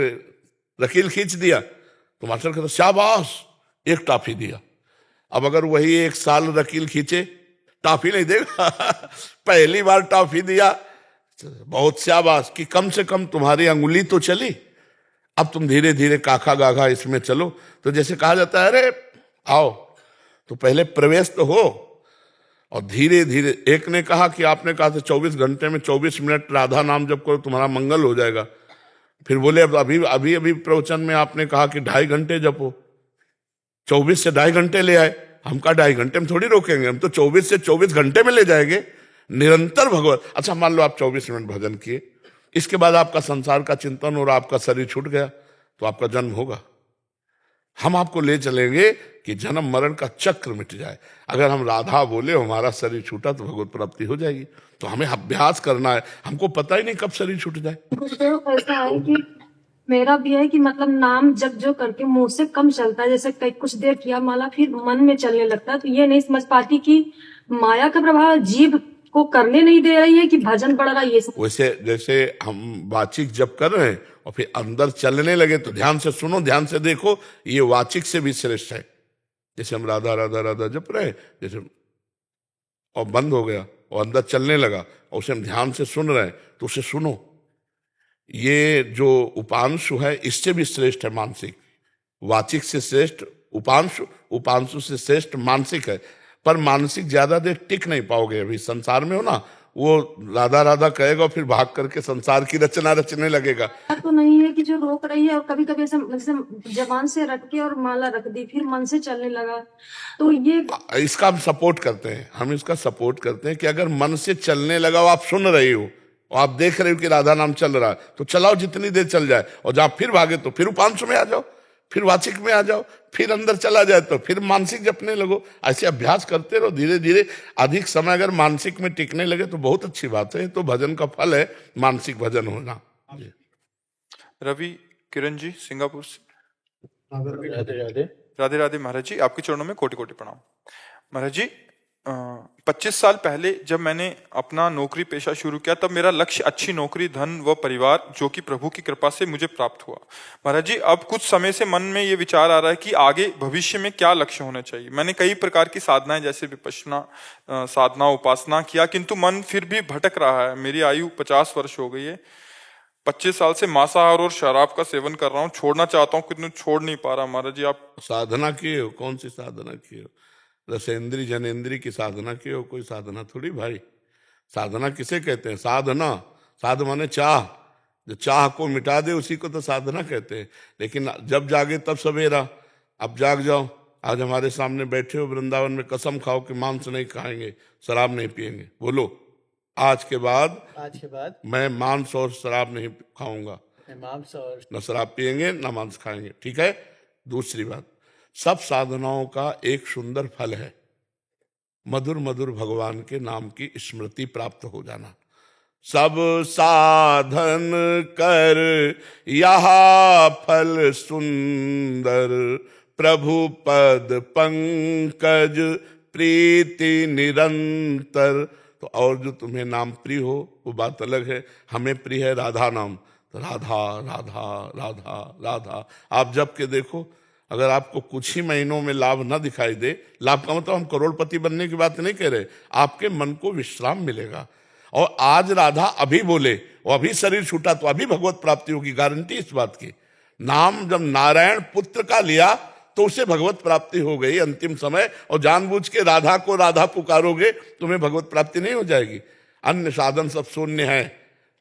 रकील खींच दिया तो मास्टर कहता शाबाश, एक टॉफी दिया। अब अगर वही 1 साल रकील खींचे, टॉफी नहीं देगा पहली बार टॉफी दिया, बहुत शाबाश कि कम से कम तुम्हारी अंगुली तो चली, अब तुम धीरे धीरे काखा गाघा इसमें चलो। तो जैसे कहा जाता है, अरे आओ, तो पहले प्रवेश तो हो और धीरे धीरे। एक ने कहा कि आपने कहा था 24 घंटे में 24 मिनट राधा नाम जप करो तुम्हारा मंगल हो जाएगा। फिर बोले अब अभी प्रवचन में आपने कहा कि 2.5 घंटे जपो, 24 से 2.5 घंटे ले आए। हम कहा 2.5 घंटे में थोड़ी रोकेंगे, हम तो 24 से 24 घंटे में ले जाएंगे निरंतर भगवत। अच्छा मान लो आप 24 मिनट भजन किए, इसके बाद आपका संसार का चिंतन और आपका शरीर छूट गया तो आपका जन्म होगा। हम आपको ले चलेंगे कि जन्म मरण का चक्र मिट जाए। अगर हम राधा बोले हमारा शरीर छूटा तो भगवत प्राप्ति हो जाएगी। तो हमें अभ्यास करना है, हमको पता ही नहीं कब शरीर छूट जाए। गुरुदेव ऐसा है कि मेरा भी है कि मतलब नाम जब जो करके मुंह से कम चलता है, जैसे कई कुछ देर किया माला फिर मन में चलने लगता है। तो ये नहीं समझ पाती कि माया का प्रभाव जीभ को करने नहीं दे रही है कि भजन बढ़ रहा है। ये सब वैसे जैसे हम वाचिक जब कर रहे हैं और फिर अंदर चलने लगे तो ध्यान से सुनो, ध्यान से देखो, ये वाचिक से भी श्रेष्ठ है। जैसे हम राधा राधा राधा जप रहे हैं, जैसे और बंद हो गया और अंदर चलने लगा और उसे हम ध्यान से सुन रहे हैं, तो उसे सुनो। ये जो उपांशु है इससे भी श्रेष्ठ है मानसिक। वाचिक से श्रेष्ठ उपांशु, उपांशु से श्रेष्ठ मानसिक है। पर मानसिक ज्यादा देर टिक नहीं पाओगे। अभी संसार में हो ना, वो राधा राधा कहेगा और फिर भाग करके संसार की रचना रचने लगेगा। तो नहीं है कि जो रोक रही है, और कभी कभी ऐसे जबान से रट के और माला रख दी फिर मन से चलने लगा। तो ये इसका हम सपोर्ट करते हैं, हम इसका सपोर्ट करते हैं कि अगर मन से चलने लगा, आप सुन रही हो और आप देख रहे हो कि राधा नाम चल रहा है, तो चलाओ जितनी देर चल जाए। और जब फिर भागे तो फिर उपांशु में आ जाओ, फिर वाचिक में आ जाओ, फिर अंदर चला जाए तो फिर मानसिक जपने लगो। ऐसे अभ्यास करते रहो धीरे धीरे। अधिक समय अगर मानसिक में टिकने लगे तो बहुत अच्छी बात है। तो भजन का फल है मानसिक भजन होना। रवि किरण जी सिंगापुर से। राधे राधे। राधे राधे महाराज जी, आपके चरणों में कोटि कोटि प्रणाम। महाराज जी 25 साल पहले जब मैंने अपना नौकरी पेशा शुरू किया, तब मेरा लक्ष्य अच्छी नौकरी, धन व परिवार, जो कि प्रभु की कृपा से मुझे प्राप्त हुआ। महाराज जी अब कुछ समय से मन में ये विचार आ रहा है कि आगे भविष्य में क्या लक्ष्य होना चाहिए। मैंने कई प्रकार की साधनाएं जैसे विपश्यना साधना, उपासना किया, किंतु मन फिर भी भटक रहा है। मेरी आयु 50 वर्ष हो गई है। 25 साल से मांसाहार और शराब का सेवन कर रहा हूँ। छोड़ना चाहता हूँ किंतु छोड़ नहीं पा रहा। महाराज जी आप साधना किए हो? कौन सी साधना किए हो? रसेंद्री जनेन्द्री की साधना की हो? कोई साधना थोड़ी भाई। साधना किसे कहते हैं? साधना, साध माने चाह, जो चाह को मिटा दे उसी को तो साधना कहते हैं। लेकिन जब जागे तब सवेरा। अब जाग जाओ। आज हमारे सामने बैठे हो वृंदावन में, कसम खाओ कि मांस नहीं खाएंगे, शराब नहीं पिएंगे। बोलो आज के बाद मैं मांस और शराब नहीं खाऊंगा, मांस और न शराब पिएंगे न मांस खाएंगे। ठीक है। दूसरी बात, सब साधनाओं का एक सुंदर फल है, मधुर मधुर भगवान के नाम की स्मृति प्राप्त हो जाना। सब साधन कर यहा फल सुंदर, प्रभु पद पंकज प्रीति निरंतर। तो और जो तुम्हें नाम प्रिय हो वो बात अलग है। हमें प्रिय है राधा नाम, तो राधा राधा राधा राधा आप जप के देखो। अगर आपको कुछ ही महीनों में लाभ ना दिखाई दे, लाभ का मतलब हम करोड़पति बनने की बात नहीं कह रहे, आपके मन को विश्राम मिलेगा। और आज राधा अभी बोले और अभी शरीर छूटा तो अभी भगवत प्राप्ति होगी, गारंटी इस बात की। नाम जब नारायण पुत्र का लिया तो उसे भगवत प्राप्ति हो गई अंतिम समय। और जानबूझ के राधा को राधा पुकारोगे, तुम्हें भगवत प्राप्ति नहीं हो जाएगी। अन्य साधन सब शून्य है।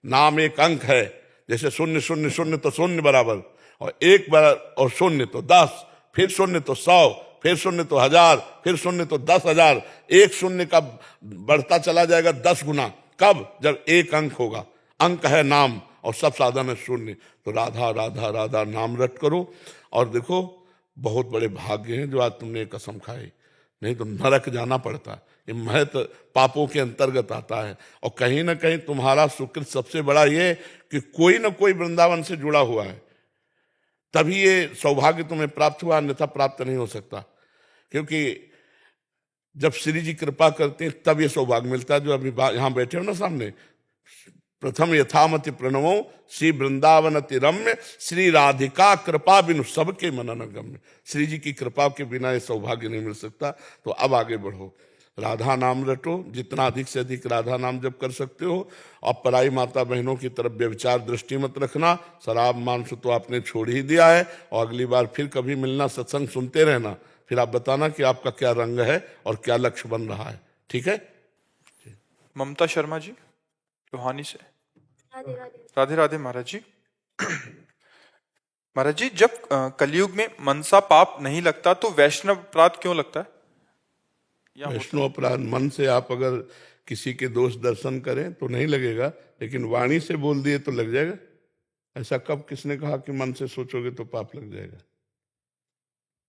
नाम एक अंक है, जैसे 0 0 0 तो 0 बराबर, और 1 बराबर और 0 तो 10, फिर 0 तो 100, फिर 0 तो 1000, फिर 0 तो 10,000। एक शून्य का बढ़ता चला जाएगा 10 गुना। कब? जब एक अंक होगा। अंक है नाम और सब साधन है शून्य। तो राधा राधा राधा नाम रट करो, और देखो बहुत बड़े भाग्य हैं जो आज तुमने कसम खाई, नहीं तो नरक जाना पड़ता। ये महत पापों के अंतर्गत आता है। और कहीं ना कहीं तुम्हारा सुकृत सबसे बड़ा ये कि कोई ना कोई वृंदावन से जुड़ा हुआ है, तभी ये सौभाग्य तुम्हें प्राप्त हुआ, अन्यथा प्राप्त नहीं हो सकता। क्योंकि जब श्री जी कृपा करते हैं तब ये सौभाग्य मिलता है। जो अभी यहां बैठे हो ना सामने, प्रथम यथामति प्रणवो श्री वृंदावनति रम्य श्री राधिका कृपा बिनु सबके मनन गम्य। श्री जी की कृपा के बिना ये सौभाग्य नहीं मिल सकता। तो अब आगे बढ़ो, राधा नाम रटो, जितना अधिक से अधिक राधा नाम जप कर सकते हो। और पराई माता बहनों की तरफ व्यभिचार दृष्टि मत रखना। शराब मांस तो आपने छोड़ ही दिया है, और अगली बार फिर कभी मिलना, सत्संग सुनते रहना, फिर आप बताना कि आपका क्या रंग है और क्या लक्ष्य बन रहा है। ठीक है? ममता शर्मा जी लोहानी से। राधे राधे महाराज जी। महाराज जी, जब कलयुग में मनसा पाप नहीं लगता तो वैष्णव अपराध क्यों लगता है? वैष्णव अपराध मन से आप अगर किसी के दोष दर्शन करें तो नहीं लगेगा, लेकिन वाणी से बोल दिए तो लग जाएगा। ऐसा कब किसने कहा कि मन से सोचोगे तो पाप लग जाएगा?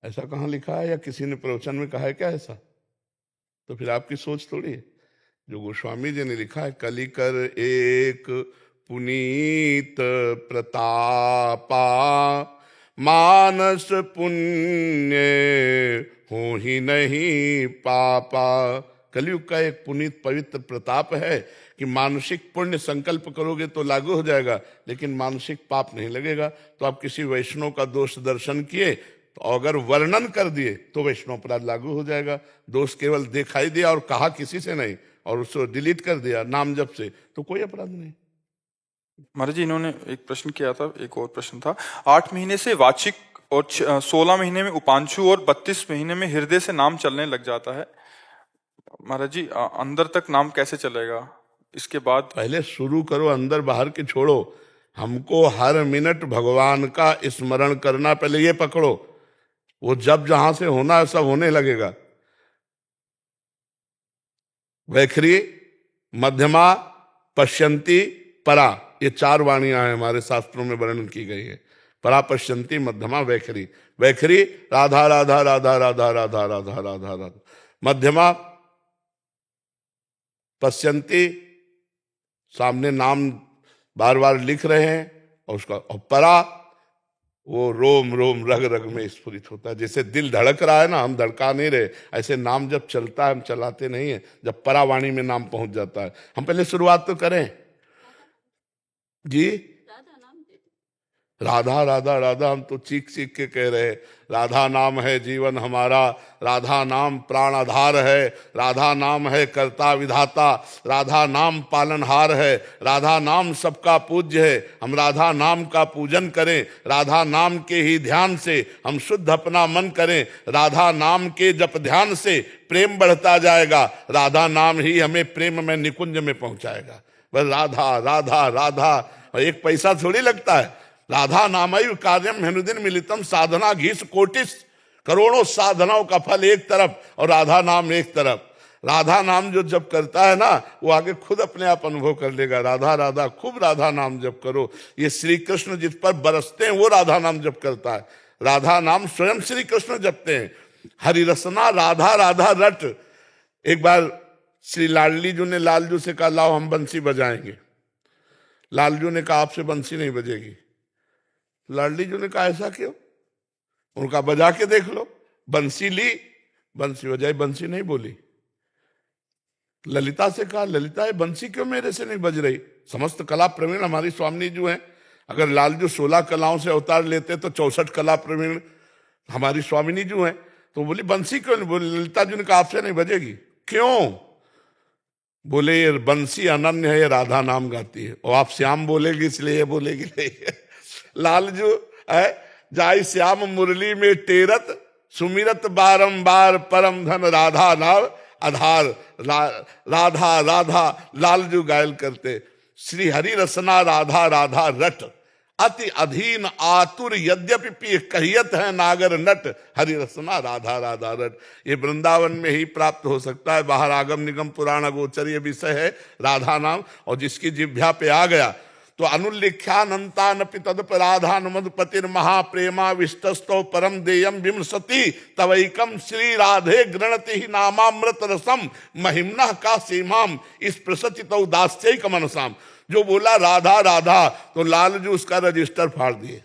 ऐसा कहाँ लिखा है, या किसी ने प्रवचन में कहा है क्या ऐसा? तो फिर आपकी सोच थोड़ी है। जो गोस्वामी जी ने लिखा है, कलिकर एक पुनीत प्रतापा मानस पुण्य हो ही नहीं पापा। कलयुग का एक पुनीत पवित्र प्रताप है कि मानसिक पुण्य संकल्प करोगे तो लागू हो जाएगा, लेकिन मानसिक पाप नहीं लगेगा। तो आप किसी वैष्णव का दोष दर्शन किए तो अगर वर्णन कर दिए तो वैष्णव अपराध लागू हो जाएगा। दोष केवल दिखाई दिया और कहा किसी से नहीं, और उसको डिलीट कर दिया नाम जप से, तो कोई अपराध नहीं। महाराज जी, इन्होंने एक प्रश्न किया था, एक और प्रश्न था। 8 महीने से वाचिक और 16 महीने में उपांशु और 32 महीने में हृदय से नाम चलने लग जाता है। महाराज जी, अंदर तक नाम कैसे चलेगा? इसके बाद पहले शुरू करो, अंदर बाहर के छोड़ो। हमको हर मिनट भगवान का स्मरण करना, पहले ये पकड़ो। वो जब जहां से होना है सब होने लगेगा। वैखरी, मध्यमा, पश्यंती, परा, ये 4 वाणियां हैं हमारे शास्त्रों में वर्णन की गई है। परा, पश्यंती, मध्यमा, वैखरी। वैखरी राधा राधा राधा राधा राधा राधा राधा राधा, मध्यमा पश्यंती सामने नाम बार बार लिख रहे हैं, और उसका, और परा वो रोम रोम रग रग में स्फुरित होता है। जैसे दिल धड़क रहा है ना, हम धड़का नहीं रहे, ऐसे नाम जब चलता है हम चलाते नहीं है। जब परावाणी में नाम पहुंच जाता है, हम पहले शुरुआत तो करें जी। राधा राधा राधा हम तो चीख चीख के कह रहे हैं। राधा नाम है जीवन हमारा, राधा नाम प्राण आधार है, राधा नाम है कर्ता विधाता, राधा नाम पालनहार है, राधा नाम सबका पूज्य है। हम राधा नाम का पूजन करें, राधा नाम के ही ध्यान से हम शुद्ध अपना मन करें। राधा नाम के जप ध्यान से प्रेम बढ़ता जाएगा। राधा नाम ही हमें प्रेम में निकुंज में पहुंचाएगा। बस राधा राधा राधा, और एक पैसा थोड़ी लगता है। राधा नामैव कार्यम हेनुदिन मिलितम साधना घीस कोटिस, करोड़ों साधनाओं का फल एक तरफ और राधा नाम एक तरफ। राधा नाम जो जप करता है ना, वो आगे खुद अपने आप अनुभव कर लेगा। राधा राधा, खूब राधा नाम जप करो। ये श्री कृष्ण जिस पर बरसते हैं वो राधा नाम जप करता है। राधा नाम स्वयं श्री कृष्ण जपते हैं। हरि रसना राधा राधा रट। एक बार श्री लाडली जी ने लालजू से कहा, लाओ हम बंसी बजाएंगे। लालजू ने कहा, आपसे बंसी नहीं बजेगी। लाडली जी ने कहा, ऐसा क्यों? उनका, बजा के देख लो। बंसी ली, बंसी बजाई, बंसी नहीं बोली। ललिता से कहा, ललिता ये बंसी क्यों मेरे से नहीं बज रही? समस्त कला प्रवीण हमारी स्वामी जी हैं। अगर लालजू 16 कलाओं से अवतार लेते तो 64 कला प्रवीण हमारी स्वामिनी जी हैं। तो बोली बंसी क्यों नहीं बोली? ललिता जी ने कहा, आपसे नहीं बजेगी। क्यों? बोले ये बंसी अनन्य है, ये राधा नाम गाती है, और आप श्याम बोलेगी इसलिए ये बोलेगी नहीं। लालजू है, जाई श्याम मुरली में टेरत, सुमिरत बारंबार परम धन राधा नाम आधार। राधा राधा लालजू गायल करते। श्री हरि रसना राधा राधा रट, अति अधीन आतुर यद्यपि पी कहियत है नागर नट, हरि रसना राधा राधा रट। ये वृंदावन में ही प्राप्त हो सकता है, बाहर आगम निगम पुराण गोचर ये विषय है राधा नाम। और जिसकी जिह्वा पे आ गया तो अनुल्लिख्यानंतानपि तदपराधान मधुपतिर महाप्रेमा विष्टस्तो परम देयम विमसति तवैकम श्री राधे गृणति ही नामामृत रसम महिम्नः का सीमाम इस प्रसचित दास्यैक मनसाम। जो बोला राधा राधा तो लालजू उसका रजिस्टर फाड़ दिए।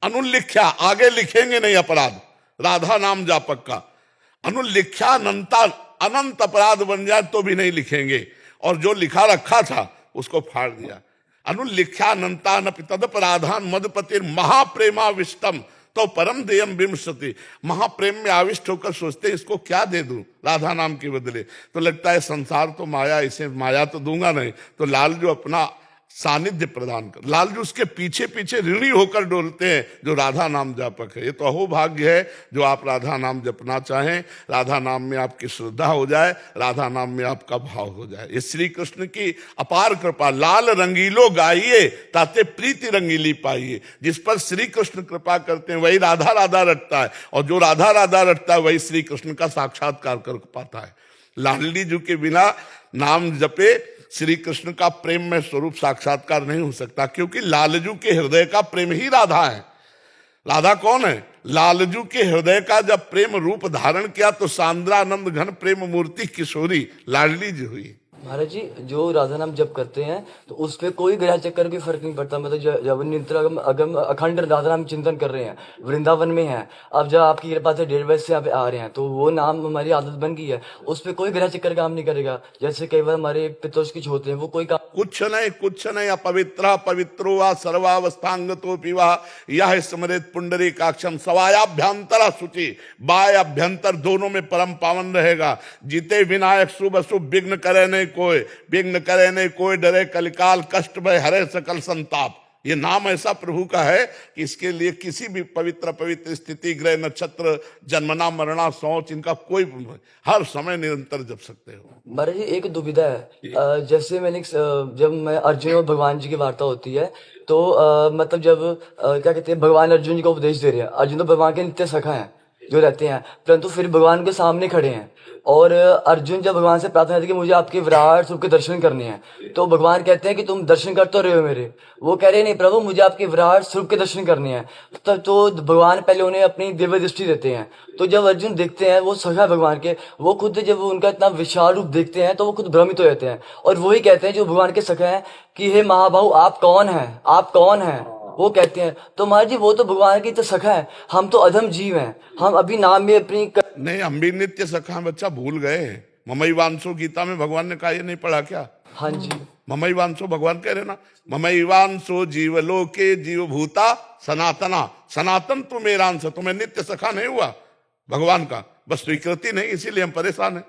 अनुल्लिख्या आगे लिखेंगे नहीं अपराध, राधा नाम जापक का। अनुल्लिख्यानंता अनंत अपराध बन जाए तो भी नहीं लिखेंगे, और जो लिखा रखा था उसको फाड़ दिया। अनुल्लिख्यानंता न तदपराधान मधुपतिर महाप्रेमाविष्टम तो परम देयम विमसति। महाप्रेम में आविष्ट होकर सोचते इसको क्या दे दूं राधा नाम के बदले, तो लगता है संसार तो माया, इसे माया तो दूंगा नहीं, तो लाल जो अपना सानिध्य प्रदान कर, लाल जो उसके पीछे पीछे ऋणी होकर डोलते हैं जो राधा नाम जापक है। ये तो अहोभाग्य है जो आप राधा नाम जपना चाहें, राधा नाम में आपकी श्रद्धा हो जाए, राधा नाम में आपका भाव हो जाए। ये श्री कृष्ण की अपार कृपा। लाल रंगीलो गाइए ताते प्रीति रंगीली पाइए। जिस पर श्री कृष्ण कृपा करते हैं वही राधा राधा रटता है, और जो राधा राधा रटता है वही श्री कृष्ण का साक्षात्कार कर पाता है। लाडली जी के बिना नाम जपे श्री कृष्ण का प्रेम में स्वरूप साक्षात्कार नहीं हो सकता, क्योंकि लालजू के हृदय का प्रेम ही राधा है। राधा कौन है? लालजू के हृदय का जब प्रेम रूप धारण किया तो सांद्रानंद घन प्रेम मूर्ति किशोरी लाडली जी हुई। महाराज जी जो राधा नाम जप करते हैं तो उस पर कोई ग्रह चक्कर की फर्क नहीं पड़ता। मतलब जब निरंतर अगम अखंड राधा नाम चिंतन कर रहे हैं, वृंदावन में हैं, अब जब आपकी कृपा से 1.5 बजे से यहाँ पे आ रहे हैं तो वो नाम हमारी आदत बन गई है, उस पर कोई ग्रह चक्कर काम नहीं करेगा। जैसे कई बार हमारे पितोष कुछ होते हैं वो कोई काम कुछ नहीं अपवित्र पवित्रो वा सर्वावस्थांगतो पिवा यह स्मृत पुंडरीकाक्षम सवायाभ्यंतर शुचि, बाय अभ्यंतर दोनों में परम पावन रहेगा। जीते विनायक शुभ अशुभ विघ्न करे नहीं कोई, विघ्न करे नहीं कोई, डरे कलिकाल कष्ट भय हरे सकल संताप। ये नाम ऐसा प्रभु का है कि इसके लिए किसी भी पवित्र स्थिति ग्रह नक्षत्र जन्मना मरना शौच इनका कोई हर समय निरंतर जप सकते हो। महाराज जी एक दुविधा है। जैसे मैंने जब मैं अर्जुन और भगवान जी की वार्ता होती है तो मतलब जब क्या कहते हैं भगवान अर्जुन जी को उपदेश दे रहे हैं, अर्जुन तो भगवान के नित्य सखा हैं जो रहते हैं, परंतु फिर भगवान के सामने खड़े हैं और अर्जुन जब भगवान से प्रार्थना करते कि मुझे आपके विराट स्वरूप के दर्शन करने हैं, तो भगवान कहते हैं कि तुम दर्शन कर तो रहे हो मेरे, वो कह रहे नहीं प्रभु मुझे आपके विराट स्वरूप के दर्शन करने हैं। तब तो भगवान पहले उन्हें अपनी दिव्य दृष्टि देते हैं। तो जब अर्जुन देखते हैं वो सखा भगवान के, वो खुद जब उनका इतना विशाल रूप देखते हैं तो वो खुद भ्रमित हो जाते हैं और वही कहते हैं जो भगवान के सखा हैं कि हे महाबाहु आप कौन हैं, आप कौन हैं, वो कहते हैं। तो महाराज जी वो तो भगवान की तो सखा है, हम तो अधम जीव हैं, हम अभी नाम में अपनी नहीं हम भी नित्य सखा बच्चा भूल गए हैं। ममैवांसो गीता में भगवान ने कहा, ये नहीं पढ़ा क्या? हाँ जी ममैवांसो भगवान कह रहे ना, ममैवांसो जीवलोके जीव भूता सनातना, सनातन तो मेरा अंश, तुम्हें नित्य सखा नहीं हुआ भगवान का, बस स्वीकृति नहीं, इसीलिए हम परेशान हैं।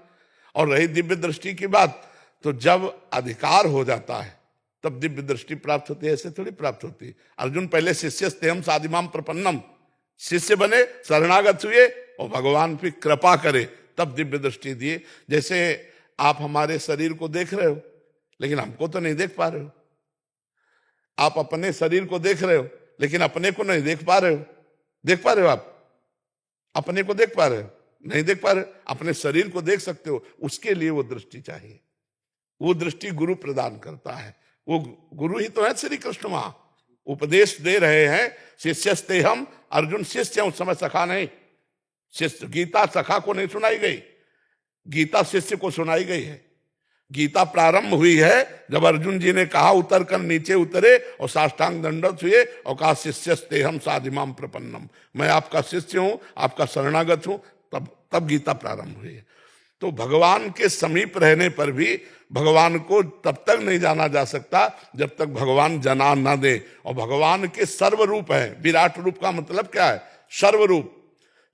और रही दिव्य दृष्टि की बात, तो जब अधिकार हो जाता है तब दिव्य दृष्टि प्राप्त होती है, ऐसे थोड़ी प्राप्त होती है। अर्जुन पहले शिष्य हम साधिमाम प्रपन्नम, शिष्य बने शरणागत हुए और भगवान फिर कृपा करे तब दिव्य दृष्टि दिए। जैसे आप हमारे शरीर को देख रहे हो लेकिन हमको तो नहीं देख पा रहे हो, आप अपने शरीर को देख रहे हो लेकिन अपने को नहीं देख पा रहे हो। देख पा रहे हो? आप अपने को देख पा रहे हो? नहीं देख पा रहे। अपने शरीर को देख सकते हो, उसके लिए वो दृष्टि चाहिए। वो दृष्टि गुरु प्रदान करता है, वो गुरु ही तो है श्री कृष्ण। वहां उपदेश दे रहे हैं, शिष्यस्ते हम, अर्जुन शिष्य उस समय सखा नहीं। शिष्य गीता सखा को नहीं सुनाई गई, गीता शिष्य को सुनाई गई है। गीता प्रारंभ हुई है जब अर्जुन जी ने कहा, उतर कर नीचे उतरे और साष्टांग दंडवत हुए और कहा शिष्यस्ते हम साधिमाम प्रपन्नम, मैं आपका शिष्य हूं, आपका शरणागत हूं। तब गीता प्रारंभ हुई है। तो भगवान के समीप रहने पर भी भगवान को तब तक नहीं जाना जा सकता जब तक भगवान जना न दे। और भगवान के सर्वरूप है। विराट रूप का मतलब क्या है? सर्वरूप।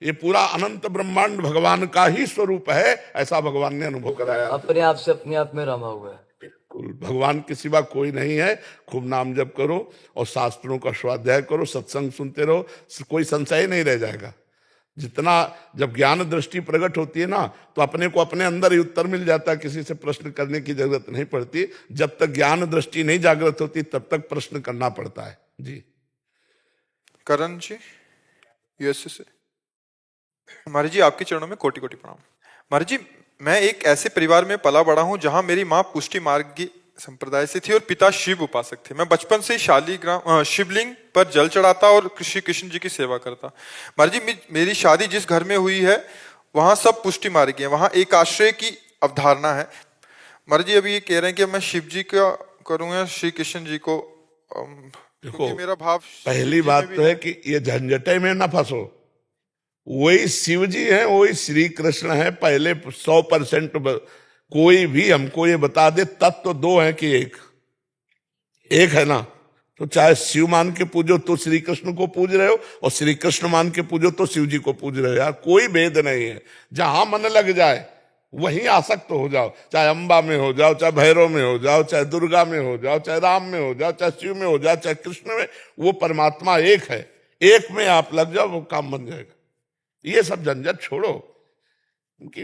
ये पूरा अनंत ब्रह्मांड भगवान का ही स्वरूप है, ऐसा भगवान ने अनुभव कराया। अपने आप से अपने आप में रमा हुआ है। बिल्कुल भगवान के सिवा कोई नहीं है। खूब नाम जप करो और शास्त्रों का स्वाध्याय करो, सत्संग सुनते रहो, कोई संशय नहीं रह जाएगा। जितना जब ज्ञान दृष्टि प्रकट होती है ना, तो अपने को अपने अंदर ही उत्तर मिल जाता है, किसी से प्रश्न करने की जरूरत नहीं पड़ती। जब तक ज्ञान दृष्टि नहीं जागृत होती तब तक प्रश्न करना पड़ता है। जी करण जी यूएसए से। महाराज जी आपके चरणों में कोटि कोटि प्रणाम। महाराज जी मैं एक ऐसे परिवार में पला बड़ा हूं जहां मेरी माँ पुष्टि मार्गी संप्रदाय से थी और पिता शिव उपासक थे। मैं बचपन से ही शालीग्राम शिवलिंग पर जल चढ़ाता और श्री कृष्ण जी की सेवा करता। महाराज जी मेरी शादी जिस घर में हुई है वहां सब पुष्टि मार्गी है, वहां एक आश्रय की अवधारणा है। महाराज जी अभी ये कह रहे हैं कि मैं शिव जी का करूंगा श्री कृष्ण जी को, देखो मेरा भाव पहली बात तो है कि ये झंझटे में ना फंसो। वही शिव जी हैं, वही श्री कृष्ण है। पहले 100% कोई भी हमको ये बता दे तत्व तो दो है कि एक है ना। तो चाहे शिव मान के पूजो तो श्री कृष्ण को पूज रहे हो, और श्री कृष्ण मान के पूजो तो शिव जी को पूज रहे हो। यार कोई भेद नहीं है, जहां मन लग जाए वहीं आसक्त हो जाओ। चाहे अंबा में हो जाओ, चाहे भैरव में हो जाओ, चाहे दुर्गा में हो जाओ, चाहे राम में हो जाओ, चाहे शिव में हो जाओ, चाहे कृष्ण में, वो परमात्मा एक है। एक में आप लग जाओ वो काम बन जाएगा। ये सब झंझट छोड़ो कि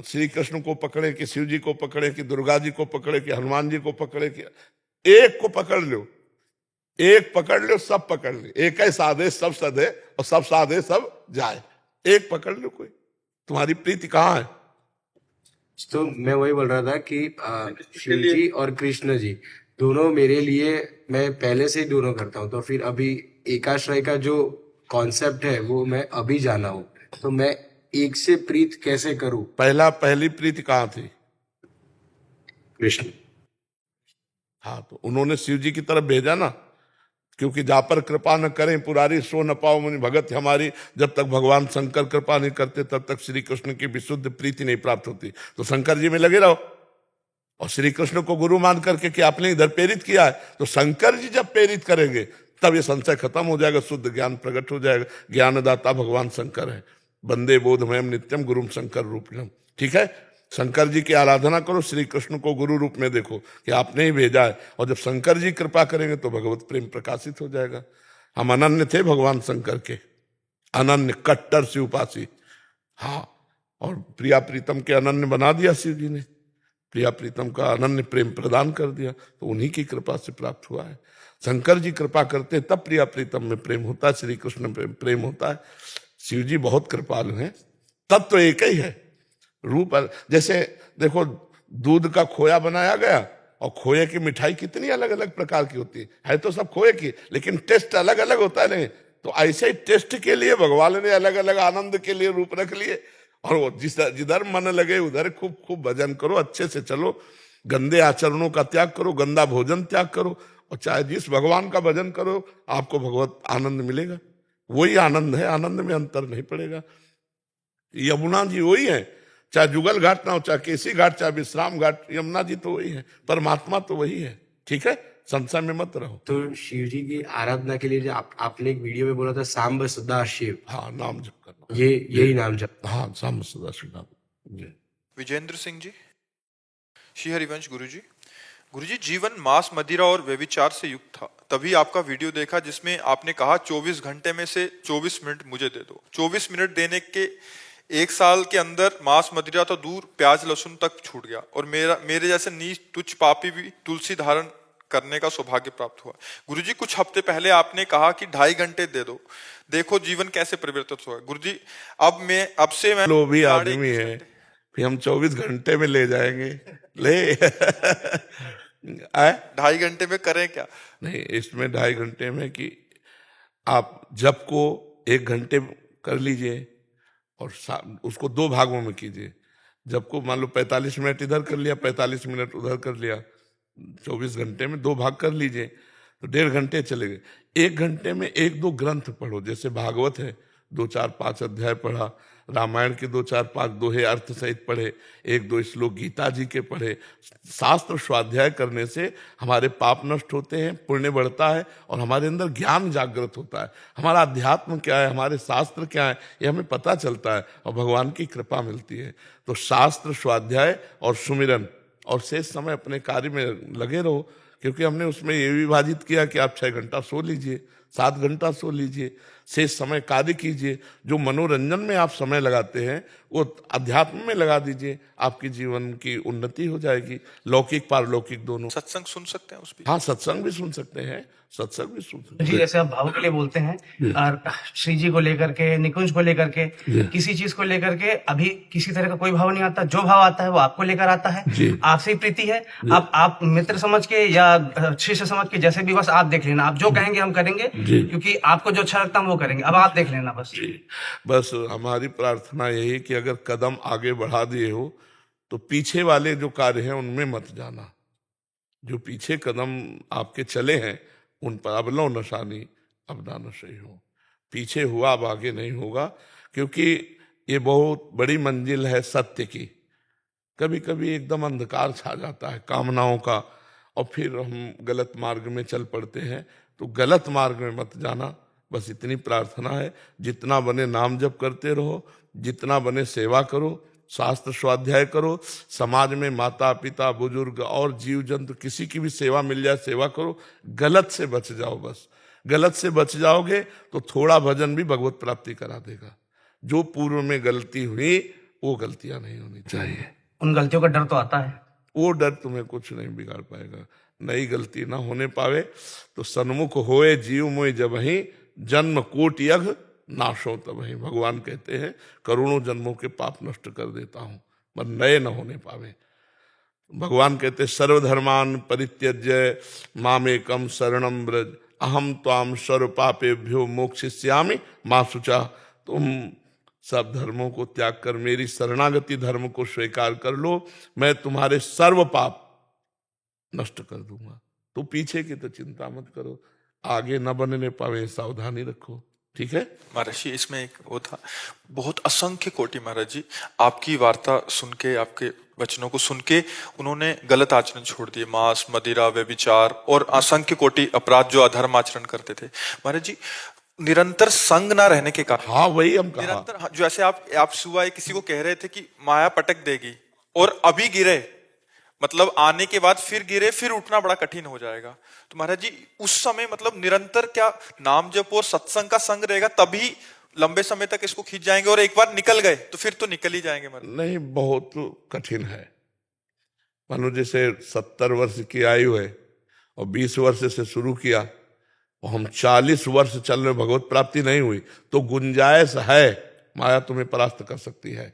श्री कृष्ण को पकड़े कि शिव जी को पकड़े कि दुर्गा जी को पकड़े कि हनुमान जी को पकड़े कि एक को पकड़ लो। एक पकड़ लो सब पकड़ लो। एक है साधे सब सधे और सब साधे सब जाए। एक पकड़ लो। कोई तुम्हारी प्रीति कहाँ है? तो मैं वही बोल रहा था कि शिव जी और कृष्ण जी दोनों मेरे लिए, मैं पहले से ही दोनों करता हूँ। तो फिर अभी एकाश्रय का जो कॉन्सेप्ट है वो मैं अभी जाना हूँ, तो मैं एक से प्रीत कैसे करूं? पहली प्रीति कहाँ थी? कृष्ण। हाँ, तो उन्होंने शिव जी की तरफ भेजा ना, क्योंकि जा पर कृपा न करें पुरारी सो न पाओ मुनि भगत हमारी। जब तक भगवान शंकर कृपा नहीं करते तब तक श्री कृष्ण की विशुद्ध प्रीति नहीं प्राप्त होती। तो शंकर जी में लगे रहो, और श्री कृष्ण को गुरु मान करके कि आपने इधर प्रेरित किया है, तो शंकर जी जब प्रेरित करेंगे तब ये संशय खत्म हो जाएगा, शुद्ध ज्ञान प्रकट हो जाएगा। ज्ञानदाता भगवान शंकर है। वंदे बोधमयम नित्यम गुरुम शंकर रूपिणम। ठीक है, शंकर जी की आराधना करो, श्री कृष्ण को गुरु रूप में देखो कि आपने ही भेजा है। और जब शंकर जी कृपा करेंगे तो भगवत प्रेम प्रकाशित हो जाएगा। हम अनन्य थे भगवान शंकर के, अनन्य कट्टर शिव उपासी। हाँ, और प्रिया प्रीतम के अनन्य बना दिया शिव जी ने। प्रिया प्रीतम का अनन्य प्रेम प्रदान कर दिया, तो उन्हीं की कृपा से प्राप्त हुआ है। शंकर जी कृपा करते हैं तब प्रिया प्रीतम में प्रेम होता है, श्री कृष्ण में प्रेम होता है। शिव जी बहुत कृपालु हैं। तब तो एक ही है रूप। जैसे देखो दूध का खोया बनाया गया, और खोए की मिठाई कितनी अलग अलग प्रकार की होती है तो सब खोए की, लेकिन टेस्ट अलग अलग होता है। नहीं तो ऐसे ही टेस्ट के लिए भगवान ने अलग अलग आनंद के लिए रूप रख लिए। और वो जिधर मन लगे उधर खूब खूब भजन करो, अच्छे से चलो, गंदे आचरणों का त्याग करो, गंदा भोजन त्याग करो, और चाहे जिस भगवान का भजन करो आपको भगवत आनंद मिलेगा। वही आनंद है, आनंद में अंतर नहीं पड़ेगा। यमुना जी वही है, चाहे जुगल घाट ना हो, चाहे केसी घाट, चाहे विश्राम घाट, यमुना जी तो वही है, परमात्मा तो वही है। ठीक है, संशय में मत रहो। तो शिव जी की आराधना के लिए जो आपने एक वीडियो में बोला था सांब सदा शिव, हाँ, नाम जप करना, यही नाम जप। हाँ, सांब सदा शिव नाम। विजेंद्र सिंह जी। श्री हरिवंश गुरुजी जीवन मांस मदिरा और व्यभिचार से युक्त था, तभी आपका वीडियो देखा जिसमें आपने कहा 24 घंटे में से 24 मिनट मुझे दे दो। 24 मिनट देने के 1 साल के अंदर मांस मदिरा तो दूर प्याज लहसुन तक छूट गया, और मेरे जैसे नीच तुच्छ पापी भी तुलसी धारण करने का सौभाग्य प्राप्त हुआ। गुरुजी कुछ हफ्ते पहले आपने कहा कि 2.5 घंटे दे दो, देखो जीवन कैसे परिवर्तित हुआ। गुरुजी अब से मैं लोभी आदमी है, फिर हम 24 घंटे में ले जाएंगे, ले 2.5 घंटे में करें क्या? नहीं, इसमें 2.5 घंटे में कि आप जप को 1 घंटे कर लीजिए और उसको 2 भागों में कीजिए। जप को मान लो 45 मिनट इधर कर लिया, 45 मिनट उधर कर लिया, 24 घंटे में 2 भाग कर लीजिए, तो 1.5 घंटे चले गए। 1 घंटे में 1-2 ग्रंथ पढ़ो, जैसे भागवत है 2-4-5 अध्याय पढ़ा, रामायण के 2-4-5 दोहे अर्थ सहित पढ़े, 1-2 श्लोक गीता जी के पढ़े। शास्त्र स्वाध्याय करने से हमारे पाप नष्ट होते हैं, पुण्य बढ़ता है, और हमारे अंदर ज्ञान जागृत होता है। हमारा अध्यात्म क्या है, हमारे शास्त्र क्या है, ये हमें पता चलता है, और भगवान की कृपा मिलती है। तो शास्त्र स्वाध्याय और सुमिरन, और शेष समय अपने कार्य में लगे रहो, क्योंकि हमने उसमें ये विभाजित किया कि आप 6 घंटा सो लीजिए, 7 घंटा सो लीजिए, शेष समय कार्य कीजिए। जो मनोरंजन में आप समय लगाते हैं वो अध्यात्म में लगा दीजिए, आपकी जीवन की उन्नति हो जाएगी, लौकिक पारलौकिक दोनों। सत्संग सुन सकते हैं उस भी? हाँ, सत्संग भी सुन सकते हैं, सत्संग भी सुन सकते जी, हैं। जैसे आप भाव के लिए बोलते हैं और श्री जी को लेकर के, निकुंज को लेकर के, किसी चीज को लेकर के अभी किसी तरह का कोई भाव नहीं आता, जो भाव आता है वो आपको लेकर आता है, आपसे ही प्रीति है। आप मित्र समझ के या शिष्य समझ के, जैसे भी, बस आप देख लेना, आप जो कहेंगे हम करेंगे, क्योंकि आपको जो अच्छा लगता है हम वो करेंगे, अब आप देख लेना बस। बस हमारी प्रार्थना यही कि अगर कदम आगे बढ़ा दिए हो तो पीछे वाले जो कार्य हैं उनमें मत जाना। जो पीछे कदम आपके चले हैं उन पर अब लो नशानी, अब ना नशे हो। पीछे हुआ अब आगे नहीं होगा, क्योंकि ये बहुत बड़ी मंजिल है सत्य की। कभी कभी एकदम अंधकार छा जाता है कामनाओं का और फिर हम गलत मार्ग में चल पड़ते हैं। तो गलत मार्ग में मत जाना, बस इतनी प्रार्थना है। जितना बने नाम जप करते रहो, जितना बने सेवा करो, शास्त्र स्वाध्याय करो, समाज में माता पिता बुजुर्ग और जीव जंतु किसी की भी सेवा मिल जाए सेवा करो। गलत से बच जाओ, बस गलत से बच जाओगे तो थोड़ा भजन भी भगवत प्राप्ति करा देगा। जो पूर्व में गलती हुई वो गलतियां नहीं होनी चाहिए। उन गलतियों का डर तो आता है, वो डर तुम्हें कुछ नहीं बिगाड़ पाएगा। नई गलती ना होने पावे तो सन्मुख होए जीव मोय जबहि, जन्म कोट यघ नाशो तबहि। भगवान कहते हैं करोड़ों जन्मों के पाप नष्ट कर देता हूं, पर नए न होने पावे। भगवान कहते सर्वधर्मान परित्यज्य मामेकम शरणम व्रज, अहम त्वाम सर्व पापेभ्यो मोक्षयिष्यामि मा शुचा। तुम सब धर्मों को त्याग कर मेरी शरणागति धर्म को स्वीकार कर लो, मैं तुम्हारे सर्व पाप नष्ट कर दूंगा। तो पीछे की तो चिंता मत करो, आगे न बनने पावे सावधानी रखो, ठीक है महाराज जी? इसमें एक वो था, बहुत असंख्य कोटि महाराज जी आपकी वार्ता सुन के, आपके वचनों को सुन के उन्होंने गलत आचरण छोड़ दिए, मांस मदिरा व्यभिचार और असंख्य कोटि अपराध जो अधर्म आचरण करते थे महाराज जी। निरंतर संग ना रहने के कारण, हाँ वही हम कहा, निरंतर जो ऐसे आप सुबह किसी को कह रहे थे कि माया पटक देगी और अभी गिरे, मतलब आने के बाद फिर गिरे, फिर उठना बड़ा कठिन हो जाएगा। तो महाराज जी उस समय मतलब निरंतर क्या नाम जप और सत्संग का संग रहेगा, तभी लंबे समय तक इसको खींच जाएंगे, और एक बार निकल गए तो फिर तो निकल ही जाएंगे महाराज। नहीं, बहुत कठिन है। मानो जैसे 70 वर्ष की आयु है और 20 वर्ष से शुरू किया और हम 40 वर्ष चल रहे, भगवत प्राप्ति नहीं हुई, तो गुंजाइश है, माया तुम्हें परास्त कर सकती है।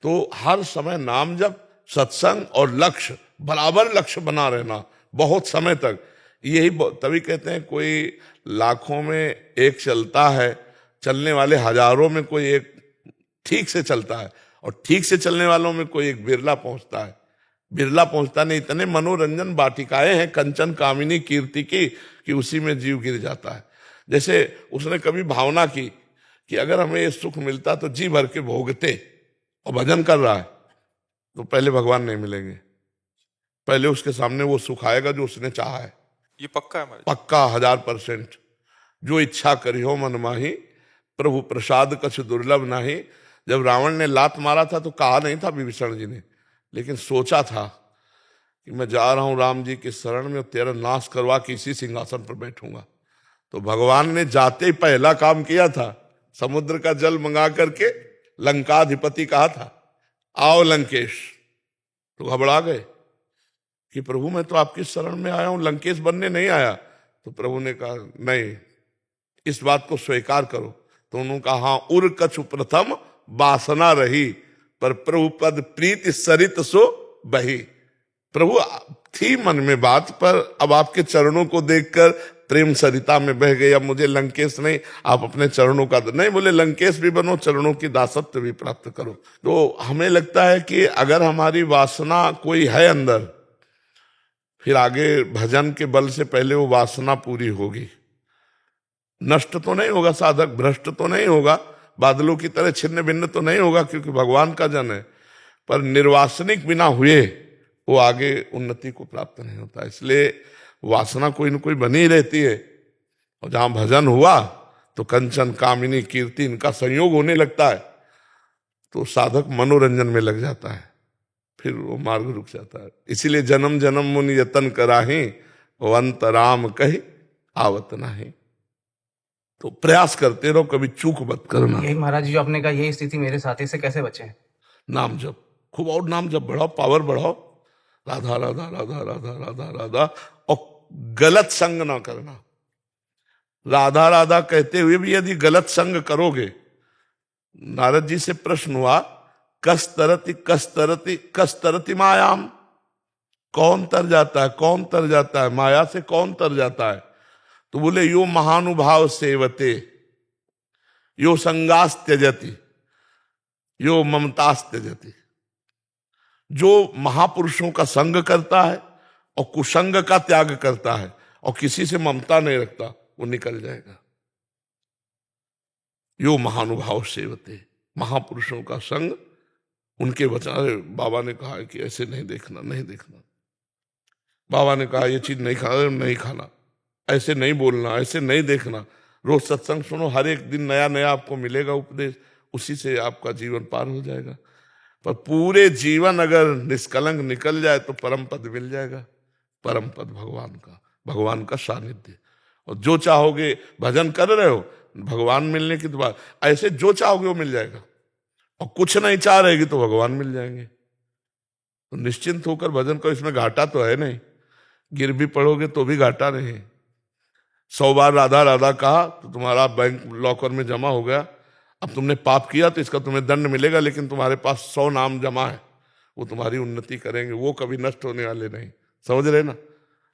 तो हर समय नाम जप, सत्संग और लक्ष्य, बराबर लक्ष्य बना रहना बहुत समय तक। यही तभी कहते हैं कोई लाखों में एक चलता है, चलने वाले हजारों में कोई एक ठीक से चलता है, और ठीक से चलने वालों में कोई एक बिरला पहुंचता है। बिरला पहुंचता नहीं। इतने मनोरंजन वाटिकाएं हैं कंचन कामिनी कीर्ति की कि उसी में जीव गिर जाता है। जैसे उसने कभी भावना की कि अगर हमें ये सुख मिलता तो जी भर के भोगते, और भजन कर रहा है तो पहले भगवान नहीं मिलेंगे, पहले उसके सामने वो सुख आएगा जो उसने चाहा है। ये पक्का है महाराज? पक्का 1000%। जो इच्छा करी हो मन माही, प्रभु प्रसाद कछ दुर्लभ नाही। जब रावण ने लात मारा था तो कहा नहीं था विभीषण जी ने, लेकिन सोचा था कि मैं जा रहा हूं राम जी के शरण में, तेरा नाश करवा के इसी सिंहासन पर बैठूंगा। तो भगवान ने जाते ही पहला काम किया था, समुद्र का जल मंगा करके लंकाधिपति कहा था आओ लंकेश। तो घबरा गए कि प्रभु मैं तो आपकी शरण में आया हूं, लंकेश बनने नहीं आया। तो प्रभु ने कहा नहीं, इस बात को स्वीकार करो। तो उन्होंने कहा हाँ, उर कछु प्रथम वासना रही, पर प्रभु पद प्रीति सरित सो बही। प्रभु थी मन में बात, पर अब आपके चरणों को देखकर प्रेम सरिता में बह गई। अब मुझे लंकेश नहीं, आप अपने चरणों का नहीं, बोले लंकेश भी बनो, चरणों की दासत्व भी प्राप्त करो। तो हमें लगता है कि अगर हमारी वासना कोई है अंदर, फिर आगे भजन के बल से पहले वो वासना पूरी होगी। नष्ट तो नहीं होगा साधक, भ्रष्ट तो नहीं होगा, बादलों की तरह छिन्न भिन्न तो नहीं होगा, क्योंकि भगवान का जन है, पर निर्वासनिक बिना हुए वो आगे उन्नति को प्राप्त नहीं होता। इसलिए वासना कोई न कोई बनी रहती है, और जहां भजन हुआ तो कंचन कामिनी कीर्ति इनका संयोग होने लगता है, तो साधक मनोरंजन में लग जाता है, फिर वो मार्ग रुक जाता है। इसीलिए जन्म जन्म मुनि यतन कराही, वो अंत राम कही आवत नाही। तो प्रयास करते रहो, कभी चूक मत करना। यही महाराज जी जो आपने कहा, यही स्थिति मेरे साथी से कैसे बचे? नाम जप खूब, और नाम जप बढ़ाओ, पावर बढ़ाओ, राधा राधा राधा राधा राधा राधा, और गलत संग ना करना। राधा राधा कहते हुए भी यदि गलत संग करोगे, नारद जी से प्रश्न हुआ, कस्तरति कस्तरति कस्तरति मायाम, कौन तर जाता है, कौन तर जाता है माया से, कौन तर जाता है? तो बोले यो महानुभाव सेवते, यो संगास त्यजति, यो ममतास त्यजति। जो महापुरुषों का संग करता है और कुसंग का त्याग करता है और किसी से ममता नहीं रखता, वो निकल जाएगा। यो महानुभाव सेवते, महापुरुषों का संग, उनके वचन। अरे बाबा ने कहा कि ऐसे नहीं देखना, नहीं देखना। बाबा ने कहा ये चीज नहीं खाना, नहीं खाना, ऐसे नहीं बोलना, ऐसे नहीं देखना। रोज सत्संग सुनो, हर एक दिन नया नया आपको मिलेगा उपदेश, उसी से आपका जीवन पार हो जाएगा। पर पूरे जीवन अगर निष्कलंक निकल जाए तो परम पद मिल जाएगा। परम पद भगवान का सानिध्य। और जो चाहोगे, भजन कर रहे हो, भगवान मिलने की तो बात, ऐसे जो चाहोगे वो मिल जाएगा। और कुछ नहीं चाह रहेगी तो भगवान मिल जाएंगे। तो निश्चिंत होकर भजन करो, इसमें घाटा तो है नहीं। गिर भी पड़ोगे तो भी घाटा नहीं। 100 बार राधा राधा कहा तो तुम्हारा बैंक लॉकर में जमा हो गया। अब तुमने पाप किया तो इसका तुम्हें दंड मिलेगा, लेकिन तुम्हारे पास 100 नाम जमा है, वो तुम्हारी उन्नति करेंगे, वो कभी नष्ट होने वाले नहीं। समझ रहे ना?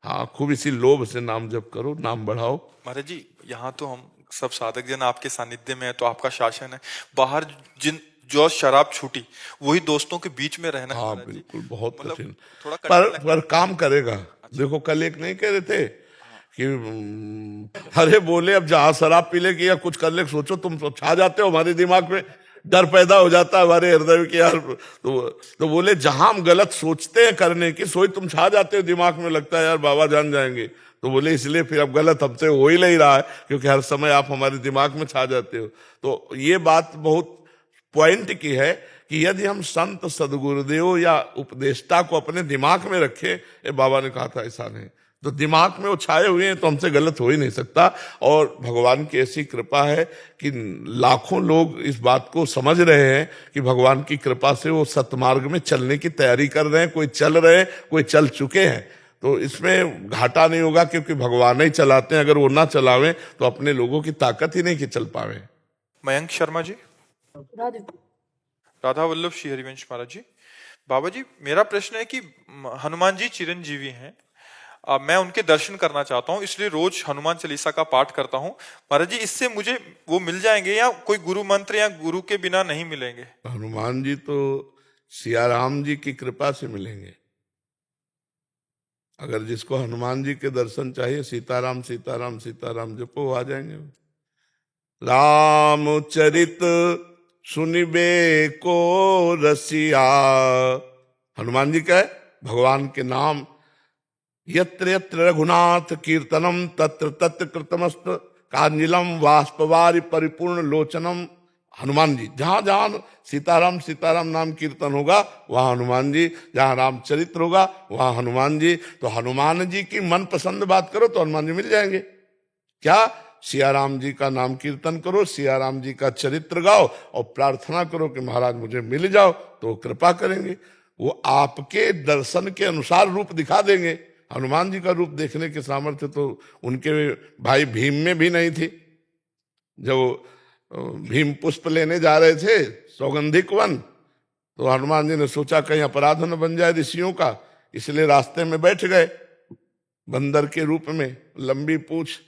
हाँ, खूब इसी लोभ से नाम जप करो, नाम बढ़ाओ। महाराज जी, यहाँ तो हम सब साधक जन आपके सानिध्य में है, तो आपका शासन है। बाहर जो शराब छूटी, वही दोस्तों के बीच में रहना। हाँ बिल्कुल, बहुत मतलब कठिन, थोड़ा पर काम करेगा। देखो कल एक नहीं कह रहे थे कि अरे बोले अब जहां शराब पी ले कि या कुछ कर ले, सोचो तुम छा जाते हो, हमारे दिमाग में डर पैदा हो जाता है हमारे हृदय में कि यार, तो बोले जहां हम गलत सोचते हैं करने की, सोच तुम छा जाते हो, दिमाग में लगता है यार बाबा जान जाएंगे। तो बोले इसलिए फिर अब गलत हमसे हो ही नहीं रहा है, क्योंकि हर समय आप हमारे दिमाग में छा जाते हो। तो ये बात बहुत पॉइंट की है कि यदि हम संत सदगुरुदेव या उपदेष्टा को अपने दिमाग में रखें, ये बाबा ने कहा था ऐसा नहीं, तो दिमाग में वो छाए हुए हैं तो हमसे गलत हो ही नहीं सकता। और भगवान की ऐसी कृपा है कि लाखों लोग इस बात को समझ रहे हैं कि भगवान की कृपा से वो सतमार्ग में चलने की तैयारी कर रहे हैं। कोई चल रहे हैं, कोई चल चुके हैं, तो इसमें घाटा नहीं होगा, क्योंकि भगवान ही चलाते हैं। अगर वो ना चलावे तो अपने लोगों की ताकत ही नहीं कि चल पावे। मयंक शर्मा जी। राधा वल्लभ श्री हरिवंश महाराज जी। बाबा जी, मेरा प्रश्न है कि हनुमान जी चिरंजीवी हैं, मैं उनके दर्शन करना चाहता हूं, इसलिए रोज हनुमान चालीसा का पाठ करता हूं। महाराज जी, इससे मुझे वो मिल जाएंगे या कोई गुरु मंत्र या गुरु के बिना नहीं मिलेंगे? हनुमान जी तो सियाराम जी की कृपा से मिलेंगे। अगर जिसको हनुमान जी के दर्शन चाहिए, सीताराम सीताराम सीताराम जपो, आ जाएंगे। रामचरित सुनिबे को रसिया, हनुमान जी का है भगवान के नाम। यत्र यत्र रघुनाथ कीर्तनम तत्र तत्र कृतमस्त कांजिलम वाष्पवारि परिपूर्ण लोचनम। हनुमान जी, जहां जहां सीताराम सीताराम नाम कीर्तन होगा वहां हनुमान जी, जहां रामचरित्र होगा वहां हनुमान जी। तो हनुमान जी की मनपसंद बात करो तो हनुमान जी मिल जाएंगे। क्या? सियाराम जी का नाम कीर्तन करो, सियाराम जी का चरित्र गाओ और प्रार्थना करो कि महाराज मुझे मिल जाओ, तो वो कृपा करेंगे। वो आपके दर्शन के अनुसार रूप दिखा देंगे। हनुमान जी का रूप देखने के सामर्थ्य तो उनके भाई भीम में भी नहीं थी। जब भीम पुष्प लेने जा रहे थे सौगंधिक वन, तो हनुमान जी ने सोचा कहीं अपराध न बन जाए ऋषियों का, इसलिए रास्ते में बैठ गए बंदर के रूप में, लंबी पूंछ।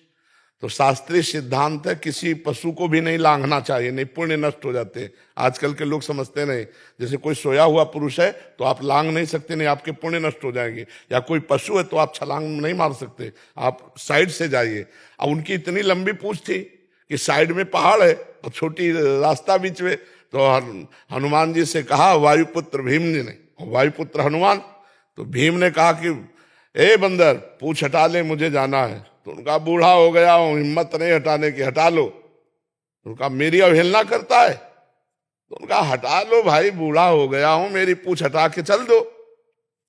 तो शास्त्रीय सिद्धांत है किसी पशु को भी नहीं लांघना चाहिए, नहीं पुण्य नष्ट हो जाते हैं। आजकल के लोग समझते नहीं, जैसे कोई सोया हुआ पुरुष है तो आप लांघ नहीं सकते, नहीं आपके पुण्य नष्ट हो जाएंगे। या कोई पशु है तो आप छलांग नहीं मार सकते, आप साइड से जाइए। अब उनकी इतनी लंबी पूंछ थी कि साइड में पहाड़ है और छोटी रास्ता बीच में। तो हनुमान जी से कहा वायुपुत्र भीम जी ने, वायुपुत्र हनुमान। तो भीम ने कहा कि ए बंदर पूंछ हटा ले, मुझे जाना है। तो उनका बूढ़ा हो गया हूं, हिम्मत नहीं हटाने की, हटा लो। उनका मेरी अवहेलना करता है, तो उनका हटा लो भाई, बूढ़ा हो गया हूं, मेरी पूंछ हटा के चल दो।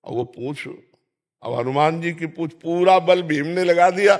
और वो पूंछ, अब हनुमान जी की पूंछ पूरा बल भीम ने लगा दिया।